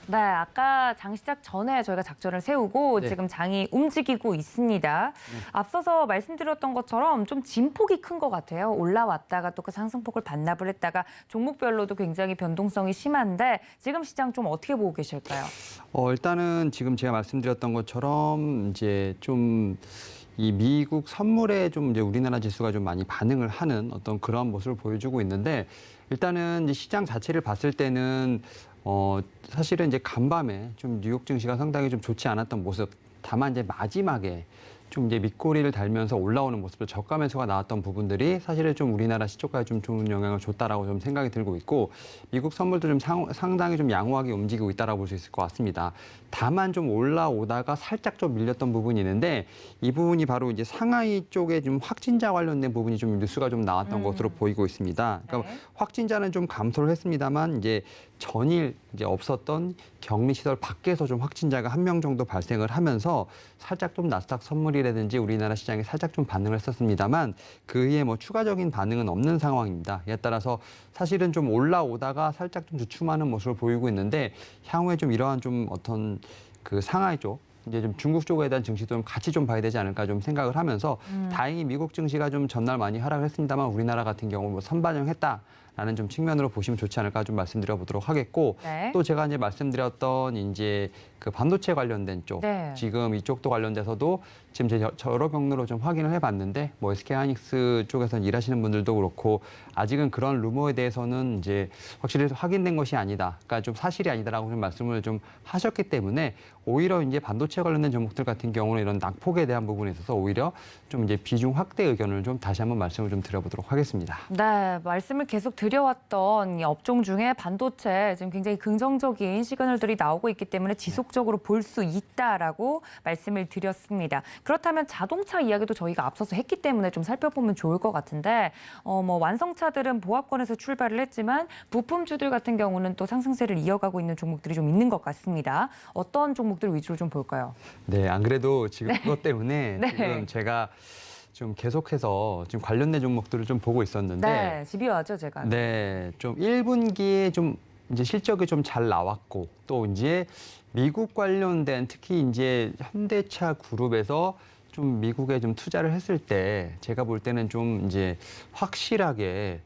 네, 아까 장 시작 전에 저희가 작전을 세우고 네. 지금 장이 움직이고 있습니다. 앞서서 말씀드렸던 것처럼 좀 진폭이 큰 것 같아요. 올라왔다가 또 그 상승폭을 반납을 했다가 종목별로도 굉장히 변동성이 심한데 지금 시장 좀 어떻게 보고 계실까요? 일단은 지금 제가 말씀드렸던 것처럼 이제 좀 이 미국 선물에 좀 이제 우리나라 지수가 좀 많이 반응을 하는 어떤 그런 모습을 보여주고 있는데 일단은 이제 시장 자체를 봤을 때는 사실은 이제 간밤에 좀 뉴욕 증시가 상당히 좀 좋지 않았던 모습. 다만 이제 마지막에 좀 이제 밑꼬리를 달면서 올라오는 모습을 저가 매수가 나왔던 부분들이 사실은 좀 우리나라 시초가에 좀 좋은 영향을 줬다라고 좀 생각이 들고 있고 미국 선물도 좀 상당히 좀 양호하게 움직이고 있다라고 볼 수 있을 것 같습니다. 다만 좀 올라오다가 살짝 좀 밀렸던 부분이 있는데 이 부분이 바로 이제 상하이 쪽에 좀 확진자 관련된 부분이 좀 뉴스가 좀 나왔던 것으로 보이고 있습니다. 그러니까 네. 확진자는 좀 감소를 했습니다만 이제 전일 이제 없었던 격리 시설 밖에서 좀 확진자가 1명 정도 발생을 하면서 살짝 좀 나스닥 선물이라든지 우리나라 시장에 살짝 좀 반응을 했었습니다만 그에 뭐 추가적인 반응은 없는 상황입니다. 이에 따라서 사실은 좀 올라오다가 살짝 좀 주춤하는 모습을 보이고 있는데 향후에 좀 이러한 좀 어떤 그 상하이 쪽 이제 좀 중국 쪽에 대한 증시도 좀 같이 좀 봐야 되지 않을까 좀 생각을 하면서 다행히 미국 증시가 좀 전날 많이 하락을 했습니다만 우리나라 같은 경우 뭐 선반영했다라는 좀 측면으로 보시면 좋지 않을까 좀 말씀드려 보도록 하겠고 네. 또 제가 이제 말씀드렸던 이제 그 반도체 관련된 쪽 네. 지금 이쪽도 관련돼서도 지금 제가 여러 경로로 좀 확인을 해봤는데 뭐 SK하이닉스 쪽에서 일하시는 분들도 그렇고 아직은 그런 루머에 대해서는 이제 확실히 확인된 것이 아니다. 그러니까 좀 사실이 아니다라고 좀 말씀을 좀 하셨기 때문에 오히려 이제 반도체 관련된 종목들 같은 경우는 이런 낙폭에 대한 부분에 있어서 오히려 좀 이제 비중 확대 의견을 좀 다시 한번 말씀을 좀 드려보도록 하겠습니다. 네, 말씀을 계속 드려왔던 이 업종 중에 반도체 지금 굉장히 긍정적인 시그널들이 나오고 있기 때문에 지속적으로 볼 수 있다라고 말씀을 드렸습니다. 그렇다면 자동차 이야기도 저희가 앞서서 했기 때문에 좀 살펴보면 좋을 것 같은데 뭐 완성차들은 보합권에서 출발을 했지만 부품주들 같은 경우는 또 상승세를 이어가고 있는 종목들이 좀 있는 것 같습니다. 어떤 종목들 위주로 좀 볼까요? 네, 안 그래도 지금 그것 때문에 네. 지금 제가 좀 계속해서 지금 관련된 종목들을 좀 보고 있었는데 네, 집요하죠, 제가. 네, 좀 1분기에 좀 이제 실적이 좀 잘 나왔고 또 이제 미국 관련된 특히 이제 현대차 그룹에서 좀 미국에 좀 투자를 했을 때 제가 볼 때는 좀 이제 확실하게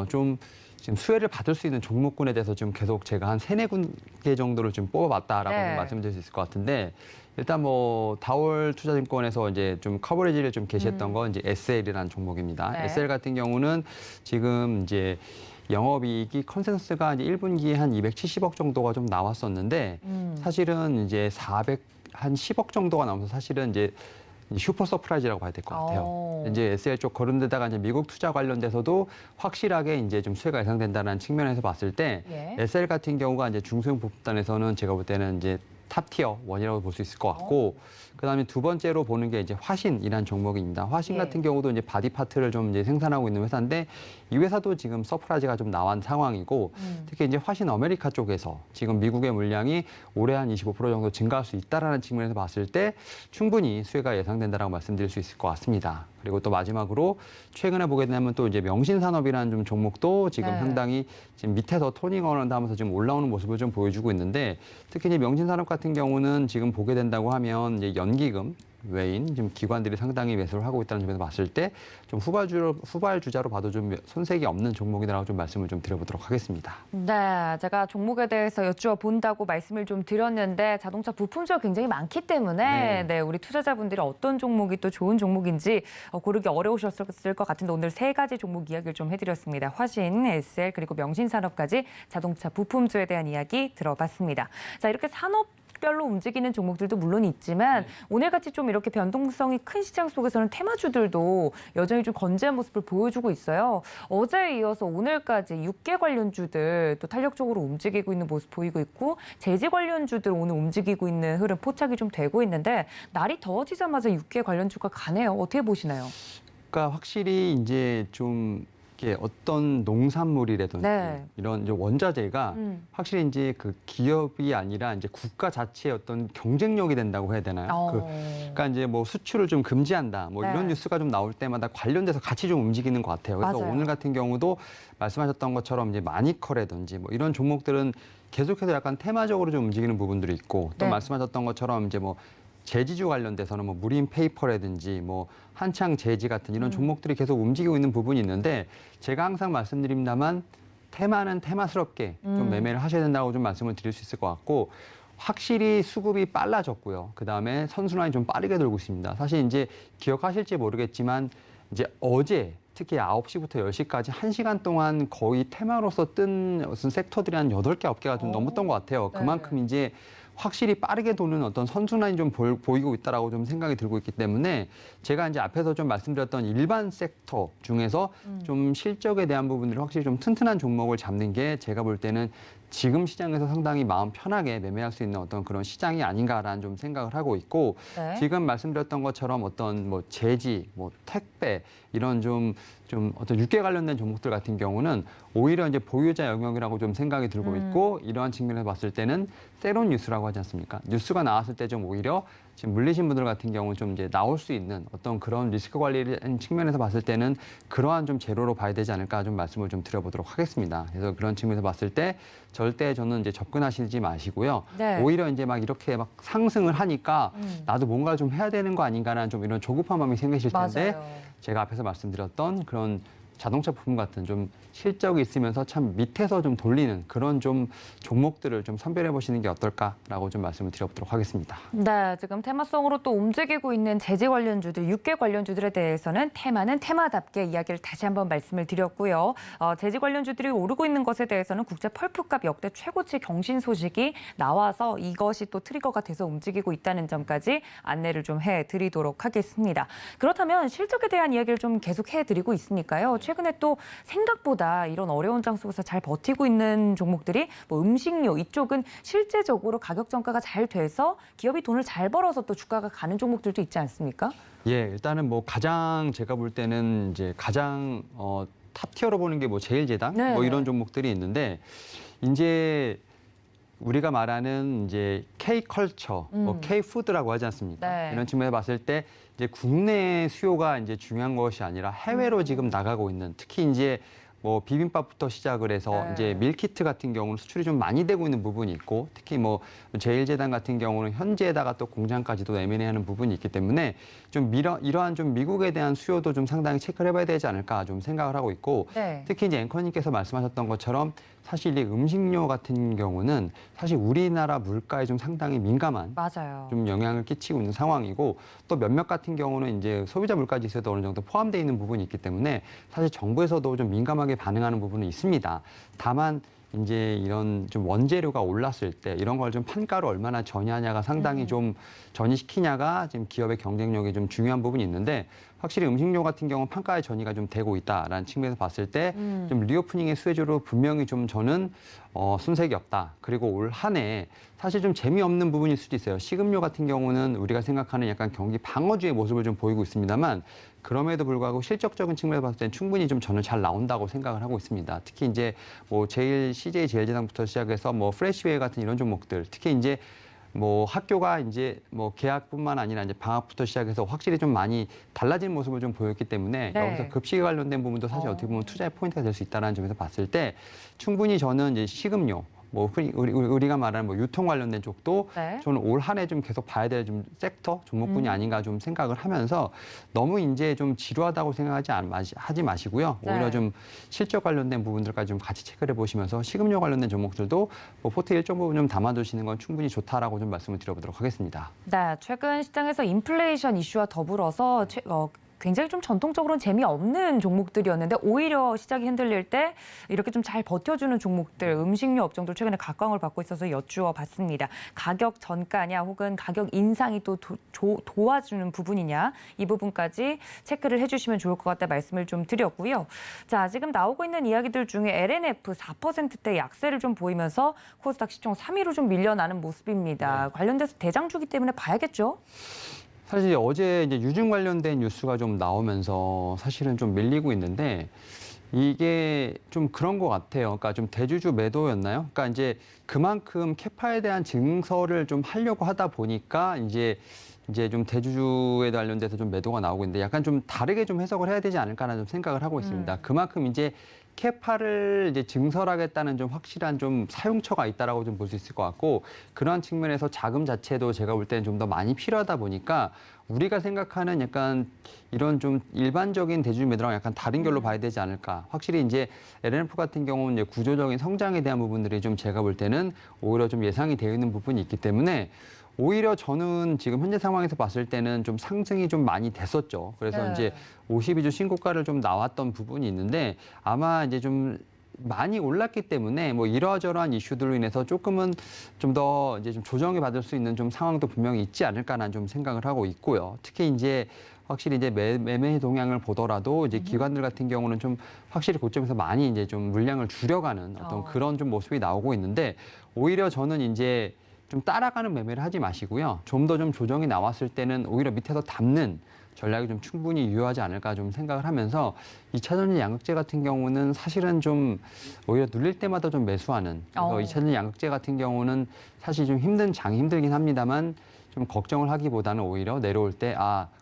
좀 지금 수혜를 받을 수 있는 종목군에 대해서 좀 계속 제가 한 3-4군데 정도를 좀 뽑아봤다라고 네. 좀 말씀드릴 수 있을 것 같은데 일단 뭐 다월 투자증권에서 이제 좀 커버리지를 좀 게시했던 건 이제 SL이라는 종목입니다. 네. SL 같은 경우는 지금 이제 영업이익이 컨센서스가 이제 1분기에 한 270억 정도가 좀 나왔었는데 사실은 이제 한 10억 정도가 나오면서 사실은 이제 슈퍼 서프라이즈라고 봐야 될 것 같아요. 오. 이제 SL 쪽 그런 데다가 이제 미국 투자 관련돼서도 확실하게 이제 좀 수혜가 예상된다는 측면에서 봤을 때 예. SL 같은 경우가 이제 중소형 부품단에서는 제가 볼 때는 이제 탑티어 원이라고 볼 수 있을 것 같고 그다음에 두 번째로 보는 게 이제 화신이라는 종목입니다. 화신 예. 같은 경우도 이제 바디 파트를 좀 이제 생산하고 있는 회사인데 이 회사도 지금 서프라이즈가 좀 나온 상황이고 특히 이제 화신 아메리카 쪽에서 지금 미국의 물량이 올해 한 25% 정도 증가할 수 있다라는 측면에서 봤을 때 충분히 수혜가 예상된다라고 말씀드릴 수 있을 것 같습니다. 그리고 또 마지막으로 최근에 보게 되면 또 이제 명신산업이라는 좀 종목도 지금 네. 상당히 지금 밑에서 토닝을 하면서 지금 올라오는 모습을 좀 보여주고 있는데 특히 이제 명신산업 같은 경우는 지금 보게 된다고 하면 이제 연기금 외인 지금 기관들이 상당히 매수를 하고 있다는 점에서 봤을 때 좀 후발주자로 봐도 좀 손색이 없는 종목이라고 좀 말씀을 좀 드려보도록 하겠습니다. 네, 제가 종목에 대해서 여쭈어 본다고 말씀을 좀 드렸는데 자동차 부품주가 굉장히 많기 때문에 네, 우리 투자자분들이 어떤 종목이 또 좋은 종목인지 고르기 어려우셨을 것 같은데 오늘 세 가지 종목 이야기를 좀 해드렸습니다. 화신, SL 그리고 명신산업까지 자동차 부품주에 대한 이야기 들어봤습니다. 자, 이렇게 산업별로 움직이는 종목들도 물론 있지만 오늘같이 좀 이렇게 변동성이 큰 시장 속에서는 테마주들도 여전히 좀 건재한 모습을 보여주고 있어요. 어제에 이어서 오늘까지 육계 관련주들 또 탄력적으로 움직이고 있는 모습 보이고 있고 제지 관련주들 오늘 움직이고 있는 흐름 포착이 좀 되고 있는데 날이 더워지자마자 육계 관련주가 가네요. 어떻게 보시나요? 그러니까 확실히 이제 좀 이게 어떤 농산물이라든지 네. 이런 이제 원자재가 확실히 이제 그 기업이 아니라 이제 국가 자체의 어떤 경쟁력이 된다고 해야 되나요? 그러니까 이제 뭐 수출을 좀 금지한다, 뭐 네. 이런 뉴스가 좀 나올 때마다 관련돼서 같이 좀 움직이는 것 같아요. 그래서 맞아요. 오늘 같은 경우도 말씀하셨던 것처럼 이제 마니커라든지 뭐 이런 종목들은 계속해서 약간 테마적으로 좀 움직이는 부분들이 있고 또 네. 말씀하셨던 것처럼 이제 뭐 제지주 관련돼서는 뭐 무림 페이퍼라든지 뭐 한창 제지 같은 이런 종목들이 계속 움직이고 있는 부분이 있는데 제가 항상 말씀드립니다만 테마는 테마스럽게 좀 매매를 하셔야 된다고 좀 말씀을 드릴 수 있을 것 같고 확실히 수급이 빨라졌고요. 그다음에 선순환이 좀 빠르게 돌고 있습니다. 사실 이제 기억하실지 모르겠지만 이제 어제 특히 9시부터 10시까지 1시간 동안 거의 테마로서 뜬 무슨 섹터들이 한 8개, 9개가 좀 넘었던 것 같아요. 네. 그만큼 이제 확실히 빠르게 도는 어떤 선순환이 좀 보이고 있다라고 좀 생각이 들고 있기 때문에 제가 이제 앞에서 좀 말씀드렸던 일반 섹터 중에서 좀 실적에 대한 부분들이 확실히 좀 튼튼한 종목을 잡는 게 제가 볼 때는 지금 시장에서 상당히 마음 편하게 매매할 수 있는 어떤 그런 시장이 아닌가라는 좀 생각을 하고 있고 네. 지금 말씀드렸던 것처럼 어떤 뭐 제지, 뭐 택배 이런 좀 어떤 육계 관련된 종목들 같은 경우는 오히려 이제 보유자 영역이라고 좀 생각이 들고 있고 이러한 측면에서 봤을 때는 새로운 뉴스라고 하지 않습니까? 뉴스가 나왔을 때 좀 오히려 지금 물리신 분들 같은 경우는 좀 이제 나올 수 있는 어떤 그런 리스크 관리라는 측면에서 봤을 때는 그러한 좀 재료로 봐야 되지 않을까 좀 말씀을 좀 드려보도록 하겠습니다. 그래서 그런 측면에서 봤을 때 절대 저는 이제 접근하시지 마시고요. 네. 오히려 이제 막 이렇게 막 상승을 하니까 나도 뭔가를 좀 해야 되는 거 아닌가라는 좀 이런 조급한 마음이 생기실 텐데 맞아요. 제가 앞에서 말씀드렸던 그런 자동차 부품 같은 좀 실적이 있으면서 참 밑에서 좀 돌리는 그런 좀 종목들을 좀 선별해 보시는 게 어떨까라고 좀 말씀을 드려보도록 하겠습니다. 네, 지금 테마성으로 또 움직이고 있는 제재 관련주들, 육계 관련주들에 대해서는 테마는 테마답게 이야기를 다시 한번 말씀을 드렸고요. 제재 관련주들이 오르고 있는 것에 대해서는 국제 펄프값 역대 최고치 경신 소식이 나와서 이것이 또 트리거가 돼서 움직이고 있다는 점까지 안내를 좀 해드리도록 하겠습니다. 그렇다면 실적에 대한 이야기를 좀 계속 해드리고 있으니까요. 최근에 또 생각보다 이런 어려운 장 속에서 잘 버티고 있는 종목들이 뭐 음식료 이쪽은 실제적으로 가격 전가가 잘 돼서 기업이 돈을 잘 벌어서 또 주가가 가는 종목들도 있지 않습니까? 예, 일단은 뭐 가장 제가 볼 때는 이제 가장 탑 티어로 보는 게 뭐 제일제당 네. 뭐 이런 종목들이 있는데 이제 우리가 말하는 이제 K컬처, 뭐 K푸드라고 하지 않습니까? 네. 이런 측면에서 봤을 때 이제 국내 수요가 이제 중요한 것이 아니라 해외로 지금 나가고 있는 특히 이제 뭐 비빔밥부터 시작을 해서 네. 이제 밀키트 같은 경우는 수출이 좀 많이 되고 있는 부분이 있고 특히 뭐 제일제당 같은 경우는 현지에다가 또 공장까지도 M&A 하는 부분이 있기 때문에 좀 이러한 좀 미국에 대한 수요도 좀 상당히 체크를 해봐야 되지 않을까 좀 생각을 하고 있고 네. 특히 이제 앵커님께서 말씀하셨던 것처럼 사실 이 음식료 같은 경우는 사실 우리나라 물가에 좀 상당히 민감한 맞아요. 좀 영향을 끼치고 있는 상황이고 또 몇몇 같은 경우는 이제 소비자 물가 지수에도 어느 정도 포함되어 있는 부분이 있기 때문에 사실 정부에서도 좀 민감하게 반응하는 부분은 있습니다. 다만 이제 이런 좀 원재료가 올랐을 때 이런 걸 좀 판가로 얼마나 전이하냐가 상당히 좀 전이시키냐가 지금 기업의 경쟁력이 좀 중요한 부분이 있는데 확실히 음식료 같은 경우는 판가의 전이가 좀 되고 있다라는 측면에서 봤을 때 좀 리오프닝의 수혜주로 분명히 좀 저는 순색이 없다. 그리고 올 한 해 사실 좀 재미없는 부분일 수도 있어요. 식음료 같은 경우는 우리가 생각하는 약간 경기 방어주의 모습을 좀 보이고 있습니다만 그럼에도 불구하고 실적적인 측면에서 봤을 땐 충분히 좀 저는 잘 나온다고 생각을 하고 있습니다. 특히 이제 뭐 CJ 제일제당부터 시작해서 뭐 프레시웨이 같은 이런 종목들 특히 이제 뭐 학교가 이제 뭐 개학뿐만 아니라 이제 방학부터 시작해서 확실히 좀 많이 달라진 모습을 좀 보였기 때문에 네. 여기서 급식에 관련된 부분도 사실 어떻게 보면 투자의 포인트가 될 수 있다는 점에서 봤을 때 충분히 저는 이제 식음료 뭐 흔히 우리가 말하는 뭐 유통 관련된 쪽도 네. 저는 올 한 해 좀 계속 봐야 될 좀 섹터 종목군이 아닌가 좀 생각을 하면서 너무 이제 좀 지루하다고 하지 마시고요. 오히려 네. 좀 실적 관련된 부분들까지 좀 같이 체크를 해보시면서 식음료 관련된 종목들도 뭐 포트에 일정 부분 좀 담아두시는 건 충분히 좋다라고 좀 말씀을 드려보도록 하겠습니다. 네, 최근 시장에서 인플레이션 이슈와 더불어서 굉장히 좀 전통적으로는 재미없는 종목들이었는데 오히려 시장이 흔들릴 때 이렇게 좀 잘 버텨주는 종목들, 음식료 업종들 최근에 각광을 받고 있어서 여쭈어 봤습니다. 가격 전가냐 혹은 가격 인상이 또 도와주는 부분이냐 이 부분까지 체크를 해주시면 좋을 것 같다 말씀을 좀 드렸고요. 자, 지금 나오고 있는 이야기들 중에 LNF 4%대 약세를 좀 보이면서 코스닥 시총 3위로 좀 밀려나는 모습입니다. 관련돼서 대장주기 때문에 봐야겠죠? 사실 어제 이제 유증 관련된 뉴스가 좀 나오면서 사실은 좀 밀리고 있는데 이게 좀 그런 것 같아요. 그러니까 좀 대주주 매도였나요? 그러니까 이제 그만큼 캐파에 대한 증설을 좀 하려고 하다 보니까 이제 좀 대주주에 관련돼서 좀 매도가 나오고 있는데 약간 좀 다르게 좀 해석을 해야 되지 않을까라는 좀 생각을 하고 있습니다. 그만큼 이제 캐파를 이제 증설하겠다는 좀 확실한 좀 사용처가 있다라고 좀 볼 수 있을 것 같고 그러한 측면에서 자금 자체도 제가 볼 때는 좀 더 많이 필요하다 보니까 우리가 생각하는 약간 이런 좀 일반적인 대주주 매도랑 약간 다른 결로 봐야 되지 않을까. 확실히 이제 LNF 같은 경우는 이제 구조적인 성장에 대한 부분들이 좀 제가 볼 때는 오히려 좀 예상이 되어 있는 부분이 있기 때문에 오히려 저는 지금 현재 상황에서 봤을 때는 좀 상승이 좀 많이 됐었죠. 그래서 네. 이제 52주 신고가를 좀 나왔던 부분이 있는데 아마 이제 좀 많이 올랐기 때문에 뭐 이러저러한 이슈들로 인해서 조금은 좀 더 이제 좀 조정이 받을 수 있는 좀 상황도 분명히 있지 않을까라는 좀 생각을 하고 있고요. 특히 이제 확실히 이제 매매 동향을 보더라도 이제 기관들 같은 경우는 좀 확실히 고점에서 많이 이제 좀 물량을 줄여가는 어떤 그런 좀 모습이 나오고 있는데 오히려 저는 이제 좀 따라가는 매매를 하지 마시고요. 좀 더 좀 조정이 나왔을 때는 오히려 밑에서 담는 전략이 좀 충분히 유효하지 않을까 좀 생각을 하면서 2차전지 양극재 같은 경우는 사실은 좀 오히려 눌릴 때마다 좀 매수하는 그래서 2차전지 양극재 같은 경우는 사실 좀 장이 힘들긴 합니다만 좀 걱정을 하기보다는 오히려 내려올 때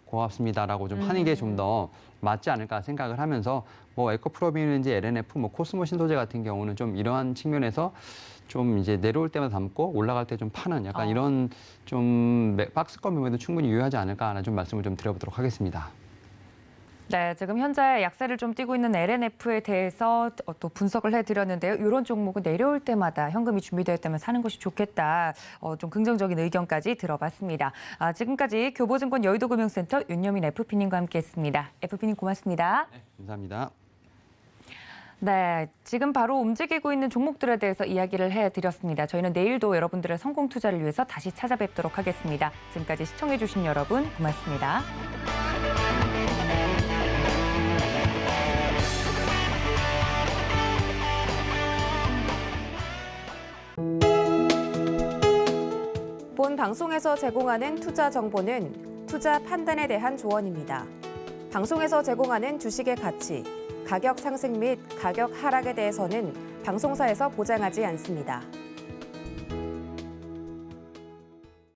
고맙습니다라고 좀 하는 게 좀 더 맞지 않을까 생각을 하면서 뭐 에코프로비는지 LNF, 뭐 코스모 신소재 같은 경우는 좀 이러한 측면에서 좀 이제 내려올 때마다 담고 올라갈 때 좀 파는 약간 이런 좀 박스권 매매도 충분히 유효하지 않을까라는 좀 말씀을 좀 드려보도록 하겠습니다. 네, 지금 현재 약세를 좀 띠고 있는 LNF에 대해서 또 분석을 해드렸는데요. 이런 종목은 내려올 때마다 현금이 준비되어 있다면 사는 것이 좋겠다. 좀 긍정적인 의견까지 들어봤습니다. 지금까지 교보증권 여의도금융센터 윤여민 FP님과 함께했습니다. FP님 고맙습니다. 네, 감사합니다. 네, 지금 바로 움직이고 있는 종목들에 대해서 이야기를 해드렸습니다. 저희는 내일도 여러분들의 성공 투자를 위해서 다시 찾아뵙도록 하겠습니다. 지금까지 시청해주신 여러분 고맙습니다. 본 방송에서 제공하는 투자 정보는 투자 판단에 대한 조언입니다. 방송에서 제공하는 주식의 가치, 가격 상승 및 가격 하락에 대해서는 방송사에서 보장하지 않습니다.